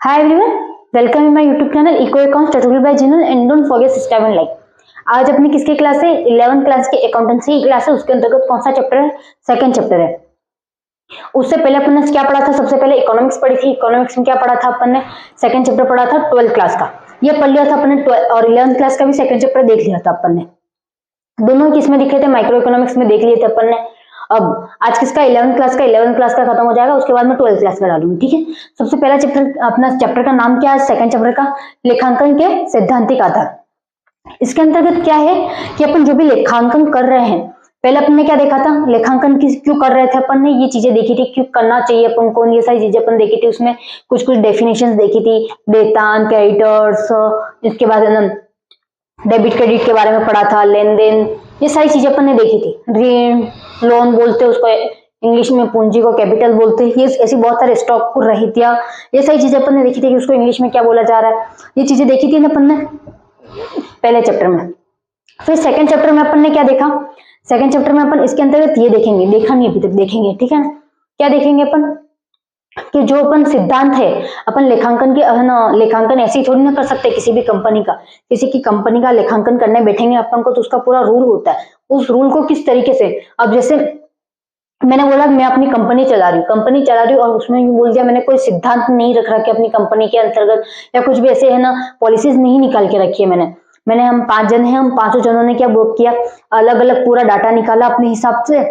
Hi everyone, welcome in my YouTube channel Eco Accounts Tutorial by Jinal and don't forget subscribe and like। आज अपनी किसकी class है? 11th class की accountancy class है। उसके अंतर्गत कौन सा चैप्टर है? सेकंड चैप्टर है। उससे पहले अपन ने क्या पढ़ा था? सबसे पहले इकोनॉमिक्स पढ़ी थी। इकोनॉमिक्स में क्या पढ़ा था अपन ने? सेकंड चैप्टर पढ़ा था 12th क्लास का। ये पढ़ लिया था अपन ने और 11th क्लास का भी सेकंड चैप्टर देख लिया था अपन ने। दोनों किसमें दिखे थे? माइक्रो इकोनॉमिक्स में देख लिए थे अपन ने। अब आज किसका? 11th क्लास का खत्म हो जाएगा, उसके बाद मैं 12th क्लास में डालूंगी। ठीक है, सबसे पहला चैप्टर, अपना चैप्टर का नाम क्या है? सेकंड चैप्टर का लेखांकन के सैद्धांतिक आधार। इसके अंतर्गत क्या है कि अपन जो भी लेखांकन कर रहे हैं, पहले अपन ने क्या देखा था? लेखांकन क्यों कर रहे थे अपन ने, ये चीजें देखी थी, क्यों करना चाहिए अपन को, ये सारी चीजें अपन देखी थी। उसमें कुछ कुछ डेफिनेशंस देखी थी, वेतन, क्रेडिटर्स, इसके बाद डेबिट क्रेडिट के बारे में पढ़ा था, लेन देन, ये सारी चीजें अपन ने देखी थी। ऋण, लोन बोलते हैं उसको, इंग्लिश में पूंजी को कैपिटल बोलते हैं। ये ऐसी बहुत सारे स्टॉक को रहितिया, ये सारी चीजें अपन ने देखी थी कि उसको इंग्लिश में क्या बोला जा रहा है। ये चीजें देखी थी ना अपन ने पहले चैप्टर में। फिर सेकंड चैप्टर में अपन ने क्या देखा? सेकंड चैप्टर में अपन इसके अंतर्गत ये देखेंगे, देखा नहीं अभी तक, देखेंगे। ठीक है, क्या देखेंगे अपन? कि जो अपन सिद्धांत है, अपन लेखांकन के लेखांकन ऐसे ही थोड़ी ना कर सकते। किसी भी कंपनी का, किसी की कंपनी का लेखांकन करने बैठेंगे अपन को तो उसका पूरा रूल होता है। उस रूल को किस तरीके से, अब जैसे मैंने बोला मैं अपनी कंपनी चला रही हूँ और उसमें यूं बोल दिया मैंने, कोई सिद्धांत नहीं रख रखे अपनी कंपनी के अंतर्गत, या कुछ भी ऐसे है ना पॉलिसीज नहीं निकाल के रखी है मैंने हम 5 जन हैं, हम 5 जनों ने क्या वर्क किया, अलग अलग पूरा डाटा निकाला अपने हिसाब से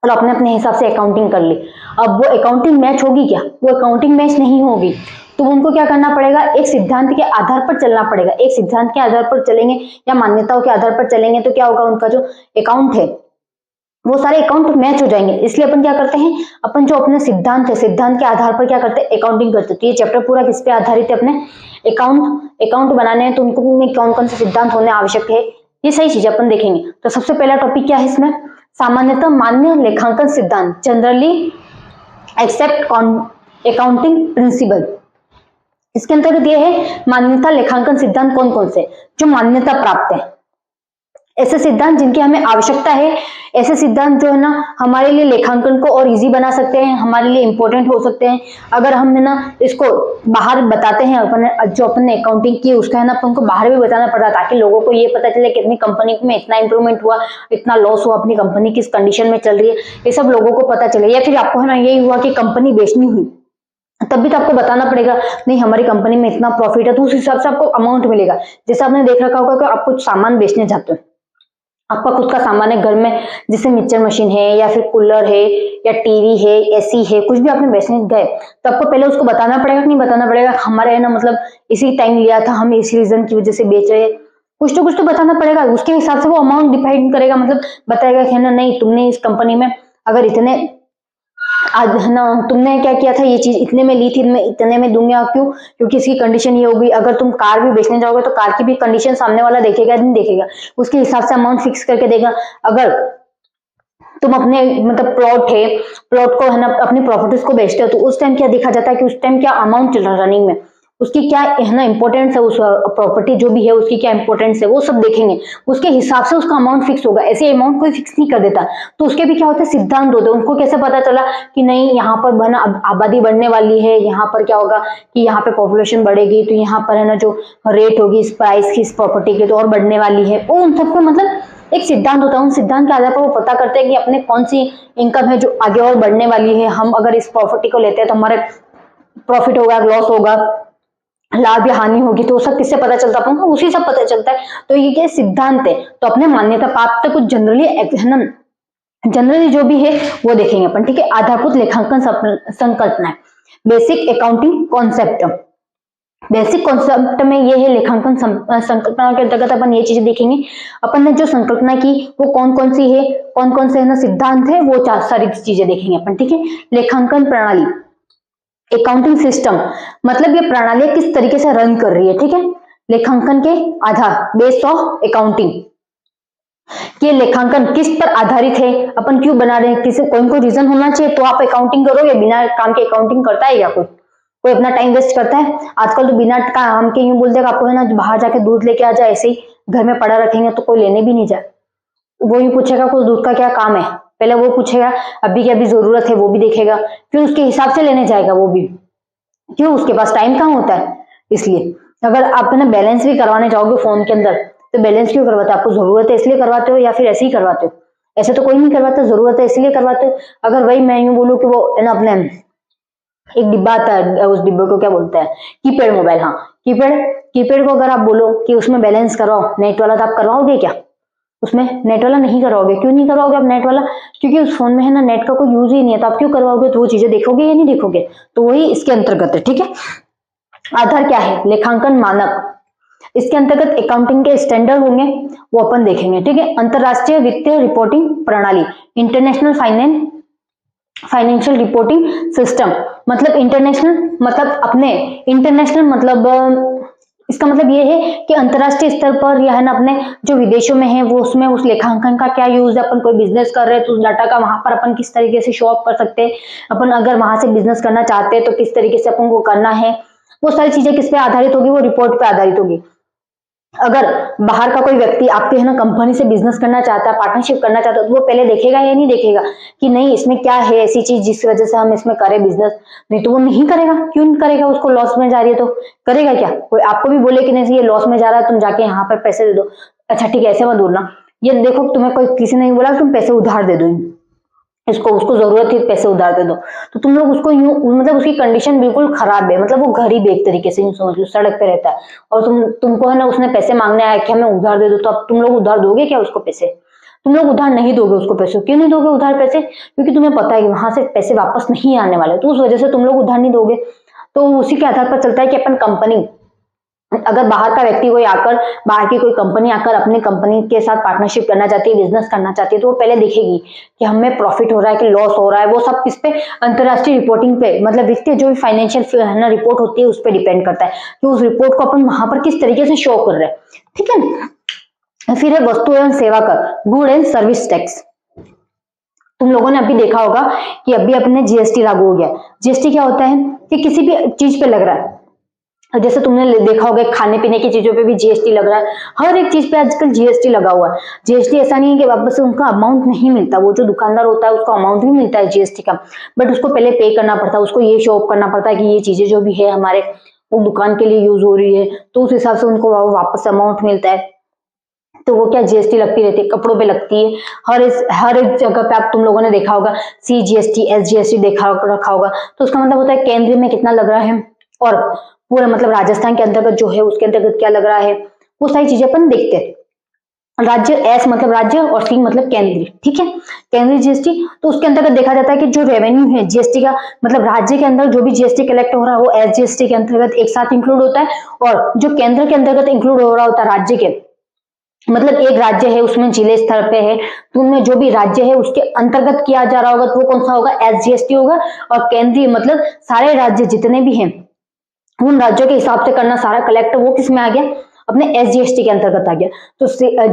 और अपने अपने हिसाब से अकाउंटिंग कर ली। अब वो अकाउंटिंग मैच होगी क्या? वो अकाउंटिंग मैच नहीं होगी, तो उनको क्या करना पड़ेगा? एक सिद्धांत के आधार पर चलना पड़ेगा। एक सिद्धांत के आधार पर चलेंगे या मान्यताओं के आधार पर चलेंगे तो क्या होगा? उनका जो अकाउंट है वो सारे अकाउंट मैच हो जाएंगे। इसलिए अपन क्या करते हैं, अपन जो अपने सिद्धांत है, सिद्धांत के आधार पर क्या करते हैं? अकाउंटिंग करते हैं। तो ये चैप्टर पूरा किस पे आधारित है? अपने अकाउंट बनाने हैं तो उनको कौन कौन से सिद्धांत होने आवश्यक है, ये सही चीज अपन देखेंगे। तो सबसे पहला टॉपिक क्या है इसमें? सामान्यतः मान्य लेखांकन सिद्धांत, जनरली एक्सेप्ट अकाउंटिंग प्रिंसिपल। इसके अंतर्गत ये है मान्यता लेखांकन सिद्धांत कौन कौन से जो मान्यता प्राप्त है, ऐसे सिद्धांत जिनकी हमें आवश्यकता है। ऐसे सिद्धांत जो है ना हमारे लिए लेखांकन को और इजी बना सकते हैं, हमारे लिए इंपॉर्टेंट हो सकते हैं। अगर हम है ना इसको बाहर बताते हैं, जो अपन ने अकाउंटिंग की उसका है ना अपन को बाहर भी बताना पड़ता है, ताकि लोगों को ये पता चले कि अपनी कंपनी में इतना इंप्रूवमेंट हुआ, इतना लॉस हुआ, अपनी कंपनी किस कंडीशन में चल रही है, ये सब लोगों को पता चले। या फिर आपको है ना यही हुआ कि कंपनी बेचनी हुई, तब भी तो आपको बताना पड़ेगा नहीं हमारी कंपनी में इतना प्रॉफिट है, तो उस हिसाब से आपको अमाउंट मिलेगा। जैसे आपने देख रखा होगा कि आप कुछ सामान बेचने जाते हो, आपका खुद का सामान है घर में, जैसे मिक्सर मशीन है या फिर कूलर है या टीवी है, एसी है, कुछ भी आपने बेचने गए तो आपको पहले उसको बताना पड़ेगा कि नहीं बताना पड़ेगा? हमारे है ना मतलब इसी टाइम लिया था, हम इस रीजन की वजह से बेच रहे हैं, कुछ तो बताना पड़ेगा। उसके हिसाब से वो अमाउंट डिसाइड करेगा, मतलब बताएगा कि है ना नहीं तुमने इस कंपनी में अगर इतने आज है ना तुमने क्या किया था, ये चीज इतने में ली थी, मैं इतने में दूंगा। क्यों? क्योंकि इसकी कंडीशन ये होगी। अगर तुम कार भी बेचने जाओगे तो कार की भी कंडीशन सामने वाला देखेगा नहीं देखेगा, उसके हिसाब से अमाउंट फिक्स करके देगा। अगर तुम अपने मतलब प्लॉट को है ना अपनी प्रॉपर्टीज को बेचते हो तो उस टाइम क्या देखा जाता है कि उस टाइम क्या अमाउंट चल रहा है रनिंग में, उसकी क्या है ना इंपॉर्टेंस है, उस प्रॉपर्टी जो भी है उसकी क्या इंपॉर्टेंस है, वो सब देखेंगे। उसके हिसाब से उसका अमाउंट फिक्स होगा। ऐसे अमाउंट कोई फिक्स नहीं कर देता। तो उसके भी क्या होते हैं? सिद्धांत होते हैं। उनको कैसे पता चला कि नहीं यहाँ पर ना आबादी बढ़ने वाली है, यहाँ पर क्या होगा कि यहाँ पे पॉपुलेशन बढ़ेगी तो यहाँ पर है ना जो रेट होगी इस प्राइस की, इस प्रॉपर्टी की, तो और बढ़ने वाली है। वो उन सबको मतलब एक सिद्धांत होता है। उन सिद्धांत के आधार पर वो पता करते हैं कि अपने कौन सी इनकम है जो आगे और बढ़ने वाली है। हम अगर इस प्रॉपर्टी को लेते हैं तो हमारे प्रॉफिट होगा, लॉस होगा, लाभ या हानि होगी, तो सब किससे पता चलता है? उसी सब पता चलता है। तो ये क्या सिद्धांत है? तो अपने मान्यता प्राप्त कुछ जनरली जो भी है वो देखेंगे अपन। ठीक है, आधारभूत लेखांकन संकल्पना, basic accounting concept. Basic concept में ये है लेखांकन संकल्पना के अंतर्गत अपन ये चीजें देखेंगे। अपन ने जो संकल्पना की वो कौन कौन सी है, कौन कौन से है ना सिद्धांत है, वो सारी चीजें देखेंगे अपन। ठीक है, लेखांकन प्रणाली, अकाउंटिंग सिस्टम, मतलब ये प्रणाली किस तरीके से रन कर रही है। ठीक है, लेखांकन के आधार, बेस ऑफ अकाउंटिंग, कि लेखांकन किस पर आधारित है, अपन क्यों बना रहे हैं, किसी कोई रीजन होना चाहिए तो आप अकाउंटिंग करो, या बिना काम के अकाउंटिंग करता है या कोई अपना टाइम वेस्ट करता है? आजकल तो बिना काम के यूं बोल देगा आपको है ना बाहर जाके दूध लेके आ जाए, ऐसे ही घर में पड़ा रखेंगे तो कोई लेने भी नहीं जाए। वो ही पूछेगा कुछ दूध का क्या काम है, पहले वो पूछेगा अभी क्या अभी जरूरत है, वो भी देखेगा, फिर उसके हिसाब से लेने जाएगा वो भी। क्यों, उसके पास टाइम कहाँ होता है, इसलिए। अगर आप ना बैलेंस भी करवाने जाओगे फोन के अंदर तो बैलेंस क्यों करवाते हो, आपको जरूरत है इसलिए करवाते हो या फिर ऐसे ही करवाते हो? ऐसे तो कोई नहीं करवाता, जरूरत है इसलिए करवाते हो। अगर वही मैं यूं बोलूं कि वो है ना अपने एक डिब्बा आता है, उस डिब्बे को क्या बोलते हैं, कीपैड मोबाइल, हाँ कीपैड, कीपैड को अगर आप बोलो कि उसमें बैलेंस करवाओ नेट वाला, तो आप करवाओगे क्या? उसमें नेट वाला नहीं करवाओगे। क्यों नहीं करवाओगे आप नेट वाला? क्योंकि उस फोन में है ना नेट का कोई यूज ही नहीं है, तो आप क्यों करवाओगे? तो वो चीजें देखोगे या नहीं देखोगे? तो वही इसके अंतर्गत है, ठीक है। आधार क्या है? लेखांकन मानक। इसके अंतर्गत अकाउंटिंग के स्टैंडर्ड होंगे, वो अपन देखेंगे, ठीक है। अंतरराष्ट्रीय वित्तीय रिपोर्टिंग प्रणाली, इंटरनेशनल फाइनेंशियल रिपोर्टिंग सिस्टम, मतलब इंटरनेशनल मतलब अपने, इंटरनेशनल मतलब इसका मतलब ये है कि अंतरराष्ट्रीय स्तर पर या है ना अपने जो विदेशों में है वो, उसमें उस लेखांकन का क्या यूज है। अपन कोई बिजनेस कर रहे हैं तो उस डाटा का वहां पर अपन किस तरीके से शो ऑफ कर सकते हैं, अपन अगर वहां से बिजनेस करना चाहते हैं तो किस तरीके से अपन को करना है, वो सारी चीजें किस पे आधारित होगी, वो रिपोर्ट पे आधारित होगी। अगर बाहर का कोई व्यक्ति आपके है ना कंपनी से बिजनेस करना चाहता है, पार्टनरशिप करना चाहता है, तो वो पहले देखेगा या नहीं देखेगा कि नहीं इसमें क्या है ऐसी चीज जिस वजह से हम इसमें करें बिजनेस? नहीं तो वो नहीं करेगा। क्यों नहीं करेगा? उसको लॉस में जा रही है तो करेगा क्या? कोई आपको भी बोले कि नहीं ये लॉस में जा रहा है, तुम जाके यहाँ पर पैसे दे दो, अच्छा ठीक है ऐसे मत बोलना, ये देखो तुम्हें कोई किसी ने बोला तुम पैसे उधार दे दो, इसको उसको जरूरत थी पैसे उधार दे दो, तो तुम लोग उसको यूं मतलब उसकी कंडीशन बिल्कुल खराब है, मतलब वो गरीब एक तरीके से यूं समझ लो, सड़क पे रहता है और तुमको है ना उसने पैसे मांगने आया कि हमें उधार दे दो, तो अब तुम लोग उधार दोगे क्या उसको पैसे? तुम लोग उधार नहीं दोगे उसको पैसे। क्यों नहीं दोगे उधार पैसे? क्योंकि तुम्हें पता है कि वहां से पैसे वापस नहीं आने वाले, तो उस वजह से तुम लोग उधार नहीं दोगे। तो उसी के आधार पर चलता है कि अपन कंपनी, अगर बाहर का व्यक्ति कोई आकर, बाहर की कोई कंपनी आकर अपनी कंपनी के साथ पार्टनरशिप करना चाहती है, बिजनेस करना चाहती है, तो वो पहले देखेगी कि हमें प्रॉफिट हो रहा है कि लॉस हो रहा है। वो सब किस पे? अंतरराष्ट्रीय रिपोर्टिंग पे, मतलब वित्तीय जो भी फाइनेंशियल है ना रिपोर्ट होती है उस पर डिपेंड करता है कि उस रिपोर्ट को अपन वहां पर किस तरीके से शो कर रहे हैं, ठीक है। फिर है वस्तु एवं सेवा कर, गुड एंड सर्विस टैक्स। तुम लोगों ने अभी देखा होगा कि अभी अपने जीएसटी लागू हो गया। जीएसटी क्या होता है कि किसी भी चीज पे लग रहा है, जैसे तुमने देखा होगा खाने पीने की चीजों पे भी जीएसटी लग रहा है, हर एक चीज पे आजकल जीएसटी लगा हुआ है। जीएसटी ऐसा नहीं है कि वापस से उनका अमाउंट नहीं मिलता, वो जो दुकानदार होता है उसको अमाउंट भी मिलता है जीएसटी का, बट उसको पहले पे करना पड़ता है, उसको ये शो ऑफ करना पड़ता है कि ये चीजें जो भी है हमारे वो दुकान के लिए यूज हो रही है, तो उस हिसाब से उनको वापस अमाउंट मिलता है। तो वो क्या जीएसटी लगती रहती है, कपड़ों पे लगती है, हर एक जगह पे आप तुम लोगों ने देखा होगा सीजीएसटी, एसजीएसटी देखा रखा होगा। तो उसका मतलब होता है केंद्र में कितना लग रहा है और पूरा मतलब राजस्थान के अंतर्गत जो है उसके अंतर्गत क्या लग रहा है, वो सारी चीजें अपन देखते हैं। राज्य, एस मतलब राज्य और सी मतलब केंद्रीय, ठीक है, केंद्रीय जीएसटी। तो उसके अंतर्गत देखा जाता है कि जो रेवेन्यू है जीएसटी का, मतलब राज्य के अंदर जो भी जीएसटी कलेक्ट हो रहा है वो एसजीएसटी के अंतर्गत एक साथ इंक्लूड होता है, और जो केंद्र के अंतर्गत इंक्लूड हो रहा होता है राज्य के, मतलब एक राज्य है उसमें जिले स्तर पे है, तो उनमें जो भी राज्य है उसके अंतर्गत किया जा रहा होगा तो वो कौन सा होगा, एसजीएसटी होगा। और केंद्रीय मतलब सारे राज्य जितने भी हैं उन राज्यों के हिसाब से करना सारा कलेक्ट, वो किस में आ गया, अपने एसजीएसटी के अंतर्गत आ गया। तो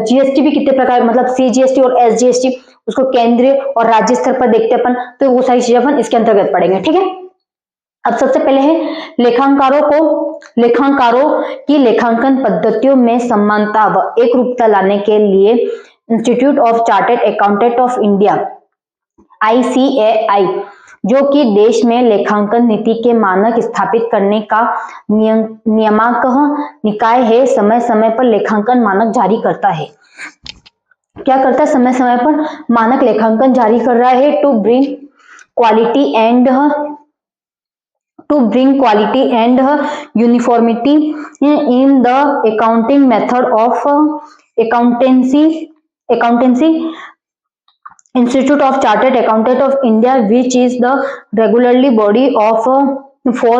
जीएसटी भी कितने प्रकार, मतलब सीजीएसटी और एसजीएसटी, उसको केंद्रीय और राज्य स्तर पर देखते अपन, तो वो सारी चीजें अपन इसके अंतर्गत पढ़ेंगे, ठीक है। अब सबसे पहले है लेखांकारों की लेखांकन पद्धतियों में समानता व एक रूपता लाने के लिए institute of chartered accountant of India ICAI, जो कि देश में लेखांकन नीति के मानक स्थापित करने का नियामक निकाय है, समय समय पर लेखांकन मानक जारी करता है। क्या करता है? समय समय पर मानक लेखांकन जारी कर रहा है, to bring quality and uniformity in the accounting method of accountancy Institute of Chartered Accountant of India, which is the regularly body of for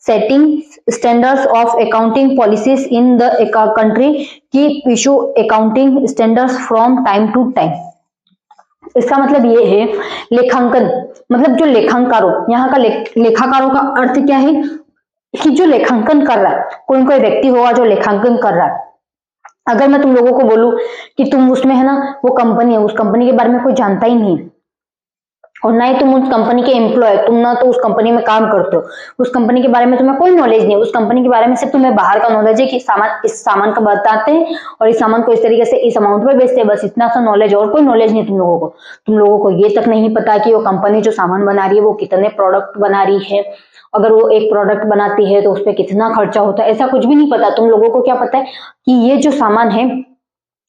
setting standards of accounting policies in the country, keep issue accounting standards from time to time। इसका मतलब ये है लेखांकन, मतलब जो लेखांकारों, यहाँ का लेखाकारों का अर्थ क्या है कि जो लेखांकन कर रहा है, कोई व्यक्ति होगा जो लेखांकन कर रहा है। अगर मैं तुम लोगों को बोलूं कि तुम उसमें है ना वो कंपनी है, उस कंपनी के बारे में कोई जानता ही नहीं और ना ही तुम उस कंपनी के एम्प्लॉय, तुम ना तो उस कंपनी में काम करते हो, उस कंपनी के बारे में तुम्हें कोई नॉलेज नहीं, उस कंपनी के बारे में सिर्फ तुम्हें बाहर का नॉलेज है कि इस सामान का बताते हैं और इस सामान को इस तरीके से इस अमाउंट पे बेचते हैं, बस इतना सा नॉलेज, और कोई नॉलेज नहीं तुम लोगों को ये तक नहीं पता कि वो कंपनी जो सामान बना रही है वो कितने प्रोडक्ट बना रही है अगर वो एक प्रोडक्ट बनाती है तो उस पर कितना खर्चा होता है, ऐसा कुछ भी नहीं पता। तुम लोगों को क्या पता है कि ये जो सामान है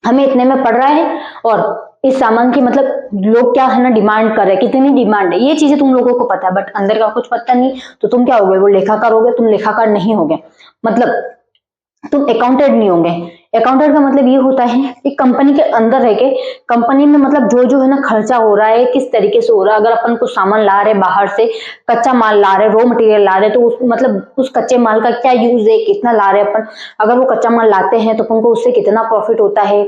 हमें इतने में पड़ रहा है और इस सामान की मतलब लोग क्या है ना डिमांड कर रहे हैं, कितनी डिमांड है, ये चीजें तुम लोगों को पता है, बट अंदर का कुछ पता नहीं। तो तुम क्या हो गए, वो लेखाकार हो गए, तुम लेखाकार नहीं हो गए, मतलब तुम अकाउंटेंट नहीं होंगे। अकाउंटेंट का मतलब ये होता है एक कंपनी के अंदर रह के कंपनी में मतलब जो जो है ना खर्चा हो रहा है किस तरीके से हो रहा है। अगर अपन कुछ सामान ला रहे बाहर से, कच्चा माल ला रहे, रॉ मटेरियल ला रहे, तो उस मतलब उस कच्चे माल का क्या यूज है, कितना ला रहे अपन, अगर वो कच्चा माल लाते हैं तो अपन को उससे कितना प्रॉफिट होता है,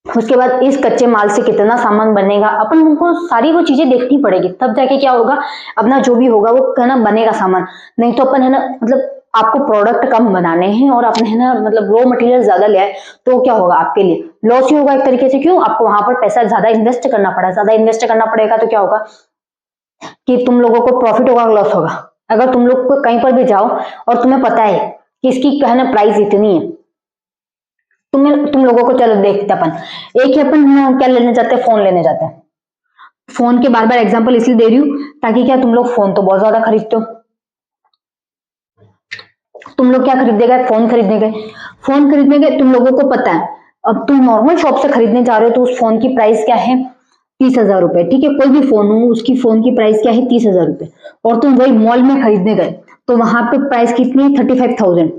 उसके बाद इस कच्चे माल से कितना सामान बनेगा, अपन उनको सारी वो चीजें देखनी पड़ेगी, तब जाके क्या होगा अपना जो भी होगा वो है ना बनेगा सामान। नहीं तो अपन है ना मतलब आपको प्रोडक्ट कम बनाने हैं और आपने है ना मतलब रॉ मटेरियल ज्यादा लिया है तो क्या होगा, आपके लिए लॉस ही होगा एक तरीके से। क्यों, आपको वहां पर पैसा ज्यादा इन्वेस्ट करना पड़ा, ज्यादा इन्वेस्ट करना पड़ेगा तो क्या होगा कि तुम लोगों को प्रॉफिट होगा, लॉस होगा। अगर तुम लोग को कहीं पर भी जाओ और तुम्हें पता है कि इसकी है ना प्राइस इतनी है, तुम लोगों को चलो देखते अपन, एक ही अपन क्या लेने जाते हैं, फोन लेने जाते हैं। फोन के बार बार एग्जांपल इसलिए दे रही हूँ ताकि क्या तुम लोग फोन तो बहुत ज्यादा खरीदते हो, तुम लोग क्या खरीदने गए, फोन खरीदने गए, फोन खरीदने गए, तुम लोगों को पता है अब तुम नॉर्मल शॉप से खरीदने जा रहे हो तो उस फोन की प्राइस क्या है, 30,000 रुपए, ठीक है, कोई भी फोन हो उसकी फोन की प्राइस क्या है, 30,000 रुपए। और तुम वही मॉल में खरीदने गए तो वहां पे प्राइस कितनी है, 35,000,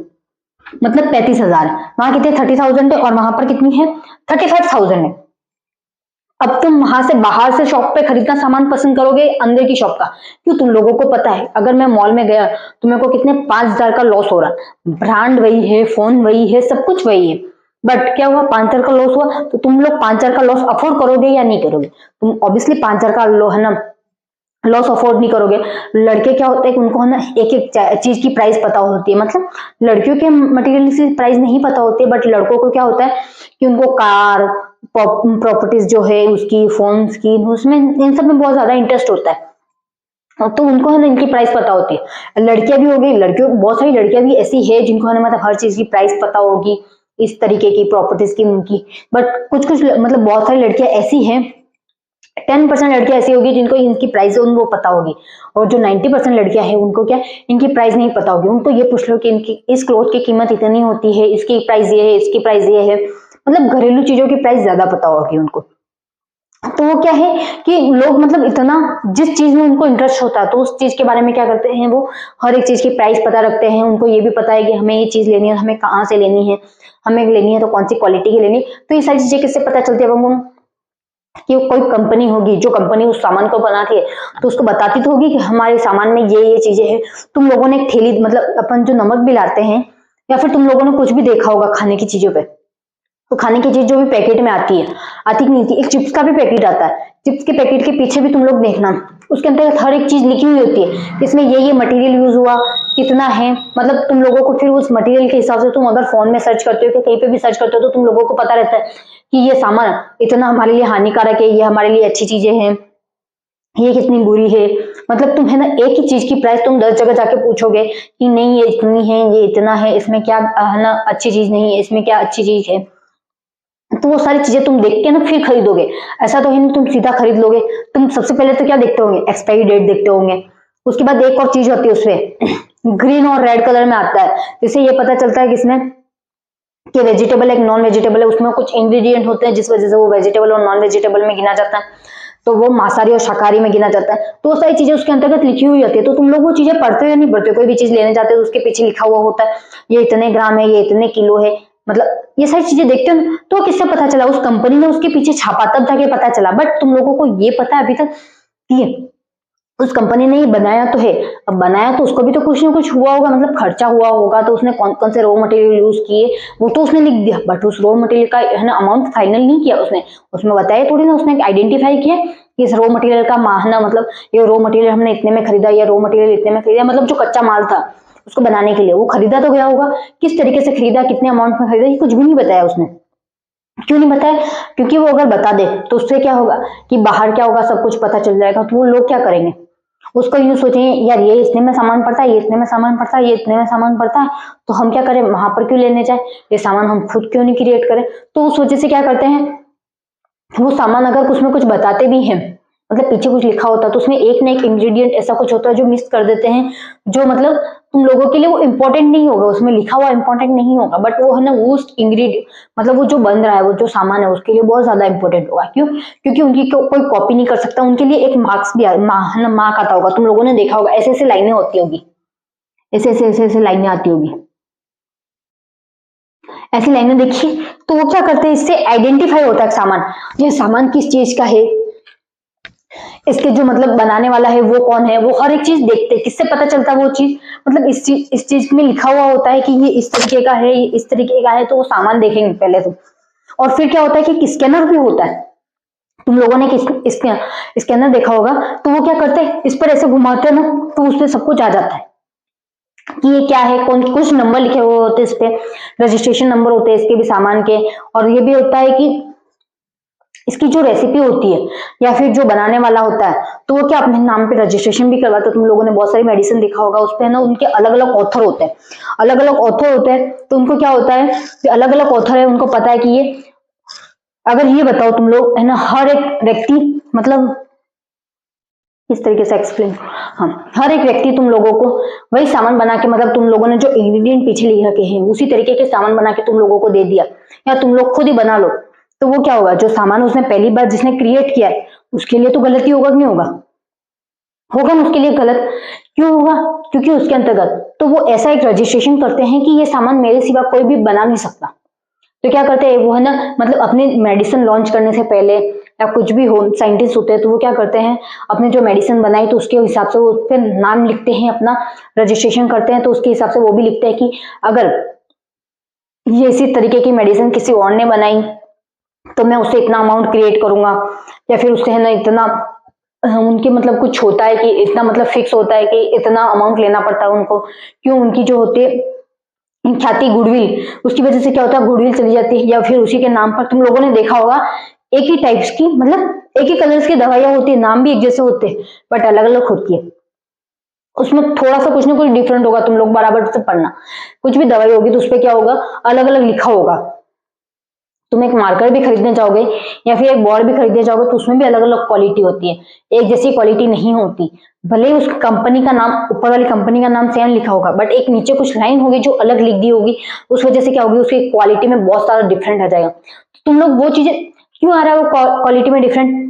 मतलब 35,000। वहां कितने 30,000 है और वहां पर कितनी है 35,000 है। अब तुम वहां से बाहर से शॉप पे खरीदना सामान पसंद करोगे अंदर की शॉप का, क्यों, तुम लोगों को पता है अगर मैं मॉल में गया तो मेरे को कितने 5,000 का लॉस हो रहा, ब्रांड वही है, फोन वही है, सब कुछ वही है, बट क्या हुआ 5,000 का लॉस हुआ। तो तुम लोग 5,000 का लॉस अफोर्ड करोगे या नहीं करोगे, तुम ऑब्वियसली 5,000 का लो है ना लॉस अफोर्ड नहीं करोगे। लड़के क्या होता है कि उनको है ना एक एक चीज की प्राइस पता होती है, मतलब लड़कियों के मटेरियल की प्राइस नहीं पता होती है, बट लड़कों को क्या होता है कि उनको कार प्रॉपर्टीज जो है उसकी, फोन्स की, उसमें इन सब में बहुत ज्यादा इंटरेस्ट होता है, तो उनको है ना इनकी प्राइस पता होती है। लड़कियां भी हो गई, लड़कियों बहुत सारी लड़कियां भी ऐसी है जिनको है ना मतलब हर चीज की प्राइस पता होगी, इस तरीके की प्रॉपर्टीज की उनकी, बट कुछ कुछ मतलब बहुत सारी लड़कियां ऐसी हैं, 10% लड़कियां ऐसी होगी जिनको इनकी प्राइस उनको पता होगी, और जो 90% लड़कियां हैं उनको क्या इनकी प्राइस नहीं पता होगी। उनको ये पूछ लो कि इनकी इस क्लोथ की कीमत इतनी होती है, इसकी प्राइस ये है, इसकी प्राइस ये है, मतलब घरेलू चीजों की प्राइस ज्यादा पता होगी उनको। तो वो क्या है कि लोग मतलब इतना जिस चीज में उनको इंटरेस्ट होता है तो उस चीज के बारे में क्या करते हैं, वो हर एक चीज की प्राइस पता रखते हैं। उनको ये भी पता है कि हमें ये चीज लेनी है, हमें कहाँ से लेनी है, हमें लेनी है तो कौन सी क्वालिटी की लेनी, तो ये सारी चीजें किससे पता चलती है उनको कि कोई कंपनी होगी, जो कंपनी उस सामान को बनाती है तो उसको बताती तो होगी कि हमारे सामान में ये चीजें हैं। तुम लोगों ने एक थैली मतलब अपन जो नमक भी लाते हैं, या फिर तुम लोगों ने कुछ भी देखा होगा खाने की चीजों पे, तो खाने की चीज जो भी पैकेट में आती है, आती नहीं थी, एक चिप्स का भी पैकेट आता है, चिप्स के पैकेट के पीछे भी तुम लोग देखना उसके अंदर हर एक चीज लिखी हुई होती है, इसमें ये मटेरियल यूज हुआ कितना है, मतलब तुम लोगों को फिर उस मटेरियल के हिसाब से तुम अगर फोन में सर्च करते हो कि कहीं पे भी सर्च करते हो तो तुम लोगों को पता रहता है कि ये सामान इतना हमारे लिए हानिकारक है, ये हमारे लिए अच्छी चीजें हैं, ये कितनी बुरी है। मतलब तुम है ना एक ही चीज की प्राइस तुम 10 जगह जाके पूछोगे कि नहीं ये इतनी है, ये इतना है, इसमें क्या है ना अच्छी चीज नहीं है, इसमें क्या अच्छी चीज है, तो वो सारी चीजें तुम देख के ना फिर खरीदोगे। ऐसा तो है नहीं तुम सीधा खरीद लोगे, तुम सबसे पहले तो क्या देखते होंगे, एक्सपायरी डेट देखते होंगे, उसके बाद एक और चीज होती है उसमें ग्रीन और रेड कलर में आता है, जिससे ये पता चलता है किसमें कि वेजिटेबल है नॉन वेजिटेबल है, उसमें कुछ इंग्रेडिएंट होते हैं जिस वजह से वो वेजिटेबल और नॉन वेजिटेबल में गिना जाता है, तो वो मांसाहारी और शाकाहारी में गिना जाता है। तो वो सारी चीजें उसके अंतर्गत लिखी हुई होती है, तो तुम लोग वो चीजें पढ़ते हो या नहीं पढ़ते हो, कोई भी चीज लेने जाते हो तो उसके पीछे लिखा हुआ होता है ये इतने ग्राम है, ये इतने किलो है, मतलब ये सारी चीजें देखते हो ना, तो किससे पता चला, उस कंपनी ने उसके पीछे छापा तब जाके पता चला, बट तुम लोगों को ये पता है अभी तक कि उस कंपनी ने ये बनाया तो है, अब बनाया तो उसको भी तो कुछ ना कुछ हुआ होगा, मतलब खर्चा हुआ होगा, तो उसने कौन कौन से रॉ मटेरियल यूज किए वो तो उसने लिख दिया, बट उस रॉ मटेरियल का है ना अमाउंट फाइनल नहीं किया उसने, उसमें बताया थोड़ी ना, उसने आइडेंटिफाई किया कि इस रॉ मटेरियल का माहना मतलब ये रॉ मटेरियल हमने इतने में खरीदा, या रॉ मटेरियल इतने में खरीदा, मतलब जो कच्चा माल था उसको बनाने के लिए वो खरीदा तो गया होगा, किस तरीके से खरीदा, कितने अमाउंट में खरीदा, ये कुछ भी नहीं बताया उसने। क्यों नहीं बताया, क्योंकि वो अगर बता दे तो उससे क्या होगा कि बाहर क्या होगा सब कुछ पता चल जाएगा, तो वो लोग क्या करेंगे, उसको यूं सोचेंगे यार ये इतने में सामान पड़ता है, ये इतने में सामान पड़ता है, ये इतने में सामान पड़ता है, तो हम क्या करें वहां पर क्यों लेने जाए, ये सामान हम खुद क्यों नहीं क्रिएट करें। तो उस वजह से क्या करते हैं, वो सामान अगर कुछ में कुछ बताते भी हैं मतलब पीछे कुछ लिखा होता है तो उसमें एक ना एक इंग्रेडिएंट ऐसा कुछ होता है जो मिस कर देते हैं, जो मतलब तुम लोगों के लिए वो इंपॉर्टेंट नहीं होगा, उसमें लिखा हुआ इंपॉर्टेंट नहीं होगा, बट वो है ना वो इंग्रेडिएंट मतलब वो जो बन रहा है, वो जो सामान है उसके लिए बहुत ज्यादा इंपॉर्टेंट होगा। क्यों? क्योंकि उनकी कोई कॉपी नहीं कर सकता, उनके लिए एक मार्क्स भी मार्क आता होगा। तुम लोगों ने देखा होगा ऐसे ऐसे लाइनें होती होगी, ऐसे ऐसे ऐसे ऐसे लाइनें आती होगी, ऐसी लाइनें देखिए। तो वो क्या करते हैं, इससे आइडेंटिफाई होता है सामान, ये सामान किस चीज का है, इसके जो मतलब बनाने वाला है वो कौन है, वो हर एक चीज देखते हैं। किससे पता चलता है वो चीज, मतलब इस चीज में लिखा हुआ होता है कि ये इस तरीके का है, ये इस तरीके का है, तो वो सामान देखेंगे पहले तो। और फिर क्या होता है कि स्कैनर भी होता है, तुम लोगों ने स्कैनर देखा होगा, तो वो क्या करते हैं, इस पर ऐसे घुमाते हैं ना तो उसमें सब कुछ आ जाता है कि ये क्या है, कौन, कुछ नंबर लिखे हुए होते हैं इस पे, रजिस्ट्रेशन नंबर होते हैं इसके भी सामान के। और ये भी होता है कि इसकी जो रेसिपी होती है या फिर जो बनाने वाला होता है, तो वो क्या अपने नाम पे रजिस्ट्रेशन भी करवाता है। तुम लोगों ने बहुत सारी मेडिसिन देखा होगा, उस पे ना उनके अलग अलग ऑथर होते हैं, अलग अलग ऑथर होते हैं। तो उनको क्या होता है कि अलग अलग ऑथर है, उनको पता है कि ये, अगर ये बताओ तुम लोग है ना, हर एक व्यक्ति मतलब इस तरीके से एक्सप्लेन, हाँ, हर एक व्यक्ति तुम लोगों को वही सामान बना के, मतलब तुम लोगों ने जो इंग्रेडिएंट पीछे लिख रखे हैं उसी तरीके के सामान बना के तुम लोगों को दे दिया, या तुम लोग खुद ही बना लो, तो वो क्या होगा, जो सामान उसने पहली बार जिसने क्रिएट किया है उसके लिए तो गलती होगा कि नहीं होगा, होगा ना उसके लिए गलत। क्यों होगा? क्योंकि उसके अंतर्गत तो वो ऐसा एक रजिस्ट्रेशन करते हैं कि ये सामान मेरे सिवा कोई भी बना नहीं सकता। तो क्या करते हैं वो है ना, मतलब अपने मेडिसिन लॉन्च करने से पहले या कुछ भी हो, साइंटिस्ट होते हैं तो वो क्या करते हैं, अपने जो मेडिसिन बनाई तो उसके हिसाब से वो उस पर नाम लिखते हैं, अपना रजिस्ट्रेशन करते हैं। तो उसके हिसाब से वो भी लिखते हैं कि अगर ये इसी तरीके की मेडिसिन किसी और ने बनाई तो मैं उससे इतना अमाउंट क्रिएट करूंगा, या फिर उससे है ना इतना उनके मतलब कुछ होता है कि इतना मतलब फिक्स होता है कि इतना अमाउंट लेना पड़ता है उनको। क्यों? उनकी जो होती है ख्याति, गुडविल, उसकी वजह से क्या होता है, गुडविल चली जाती है। या फिर उसी के नाम पर तुम लोगों ने देखा होगा एक ही टाइप्स की, मतलब एक ही कलर्स की दवाइयां होती है, नाम भी एक जैसे होते हैं बट अलग अलग होती है, उसमें थोड़ा सा कुछ ना कुछ डिफरेंट होगा, तुम लोग बराबर से पढ़ना। कुछ भी दवाई होगी तो उसपे क्या होगा, अलग अलग लिखा होगा। तुम एक मार्कर भी खरीदने जाओगे या फिर एक बोर्ड भी खरीदने जाओगे तो उसमें भी अलग अलग क्वालिटी होती है, एक जैसी क्वालिटी नहीं होती। भले ही उस कंपनी का नाम, ऊपर वाली कंपनी का नाम सेम लिखा होगा, बट एक नीचे कुछ लाइन होगी जो अलग लिख दी होगी, उस वजह से क्या होगी, उसकी क्वालिटी में बहुत सारा डिफरेंट आ जाएगा। तो तुम लोग वो चीजें, क्यों आ रहा है वो क्वालिटी में डिफरेंट,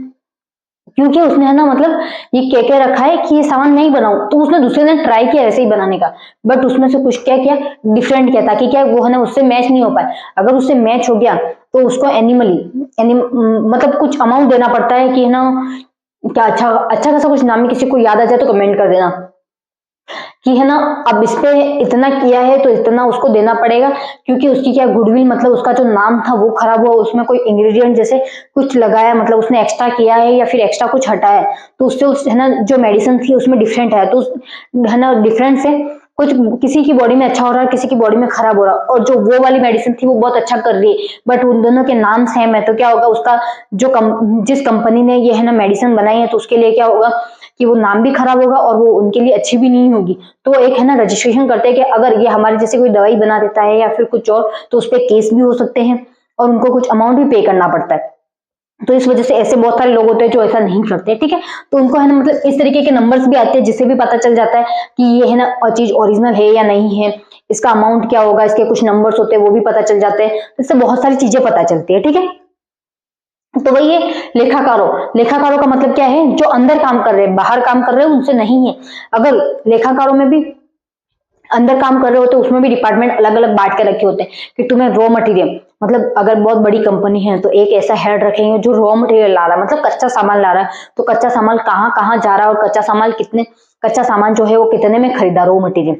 क्योंकि उसने है ना मतलब ये कह रखा है कि ये सामान नहीं बनाऊं, तो उसने दूसरे ने ट्राई किया ऐसे ही बनाने का, बट उसमें से कुछ क्या किया, डिफरेंट किया, ताकि क्या वो है ना उससे मैच नहीं हो पाए। अगर उससे मैच हो गया तो उसको मतलब कुछ अमाउंट देना पड़ता है कि है ना, क्या अच्छा अच्छा खासा कुछ नाम में किसी को याद आ जाए तो कमेंट कर देना कि है ना, अब इस पे इतना किया है तो इतना उसको देना पड़ेगा, क्योंकि उसकी क्या गुडविल, मतलब उसका जो नाम था वो खराब हुआ, उसमें कोई इंग्रेडिएंट जैसे कुछ लगाया, मतलब उसने एक्स्ट्रा किया है या फिर एक्स्ट्रा कुछ हटाया, तो उससे उस है ना जो मेडिसिन थी उसमें डिफरेंट है, तो है ना डिफरेंट से कुछ किसी की बॉडी में अच्छा हो रहा है, किसी की बॉडी में खराब हो रहा है, और जो वो वाली मेडिसिन थी वो बहुत अच्छा कर रही है, बट उन दोनों के नाम सेम है, तो क्या होगा, उसका जो जिस कंपनी ने ये है ना मेडिसिन बनाई है तो उसके लिए क्या होगा कि वो नाम भी खराब होगा और वो उनके लिए अच्छी भी नहीं होगी। तो एक है ना रजिस्ट्रेशन करते हैं कि अगर ये हमारे जैसे कोई दवाई बना देता है या फिर कुछ और, तो उस पर केस भी हो सकते हैं और उनको कुछ अमाउंट भी पे करना पड़ता है। तो इस वजह से ऐसे बहुत सारे लोग होते हैं जो ऐसा नहीं करते, ठीक है। तो उनको है ना मतलब इस तरीके के नंबर्स भी आते हैं जिससे भी पता चल जाता है कि ये है ना चीज ओरिजिनल है या नहीं है, इसका अमाउंट क्या होगा, इसके कुछ नंबर्स होते हैं वो भी पता चल जाते हैं, इससे बहुत सारी चीजें पता चलती है, ठीक है। तो वही है लेखाकारों, लेखाकारों का मतलब क्या है, जो अंदर काम कर रहे हैं, बाहर काम कर रहे हैं उनसे नहीं है। अगर लेखाकारों में भी अंदर काम कर रहे होते, उसमें भी डिपार्टमेंट अलग अलग बांट के रखे होते हैं कि तुम्हें रॉ मटेरियल, मतलब अगर बहुत बड़ी कंपनी है तो एक ऐसा हेड रखेंगे जो रॉ मटेरियल ला रहा है, मतलब कच्चा सामान ला रहा है, तो कच्चा सामान कहाँ कहाँ जा रहा है और कच्चा सामान जो है वो कितने में खरीदा, रॉ मटेरियल,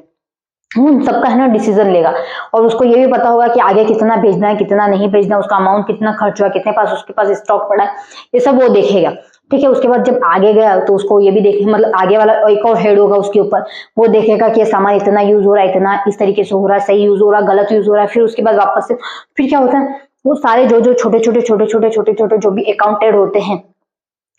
उन सबका है ना डिसीजन लेगा। और उसको ये भी पता होगा कि आगे कितना भेजना है, कितना नहीं भेजना, उसका अमाउंट कितना खर्च हुआ, कितने पास उसके पास स्टॉक पड़ा है, ये सब वो देखेगा, ठीक है। उसके बाद जब आगे गया तो उसको ये भी देखे, मतलब आगे वाला एक और हेड होगा उसके ऊपर, वो देखेगा कि ये सामान इतना यूज हो रहा है, इतना इस तरीके से हो रहा है, सही यूज हो रहा है, गलत यूज हो रहा है। फिर उसके बाद वापस से फिर क्या होता है, वो सारे जो छोटे छोटे जो भी अकाउंटेड होते हैं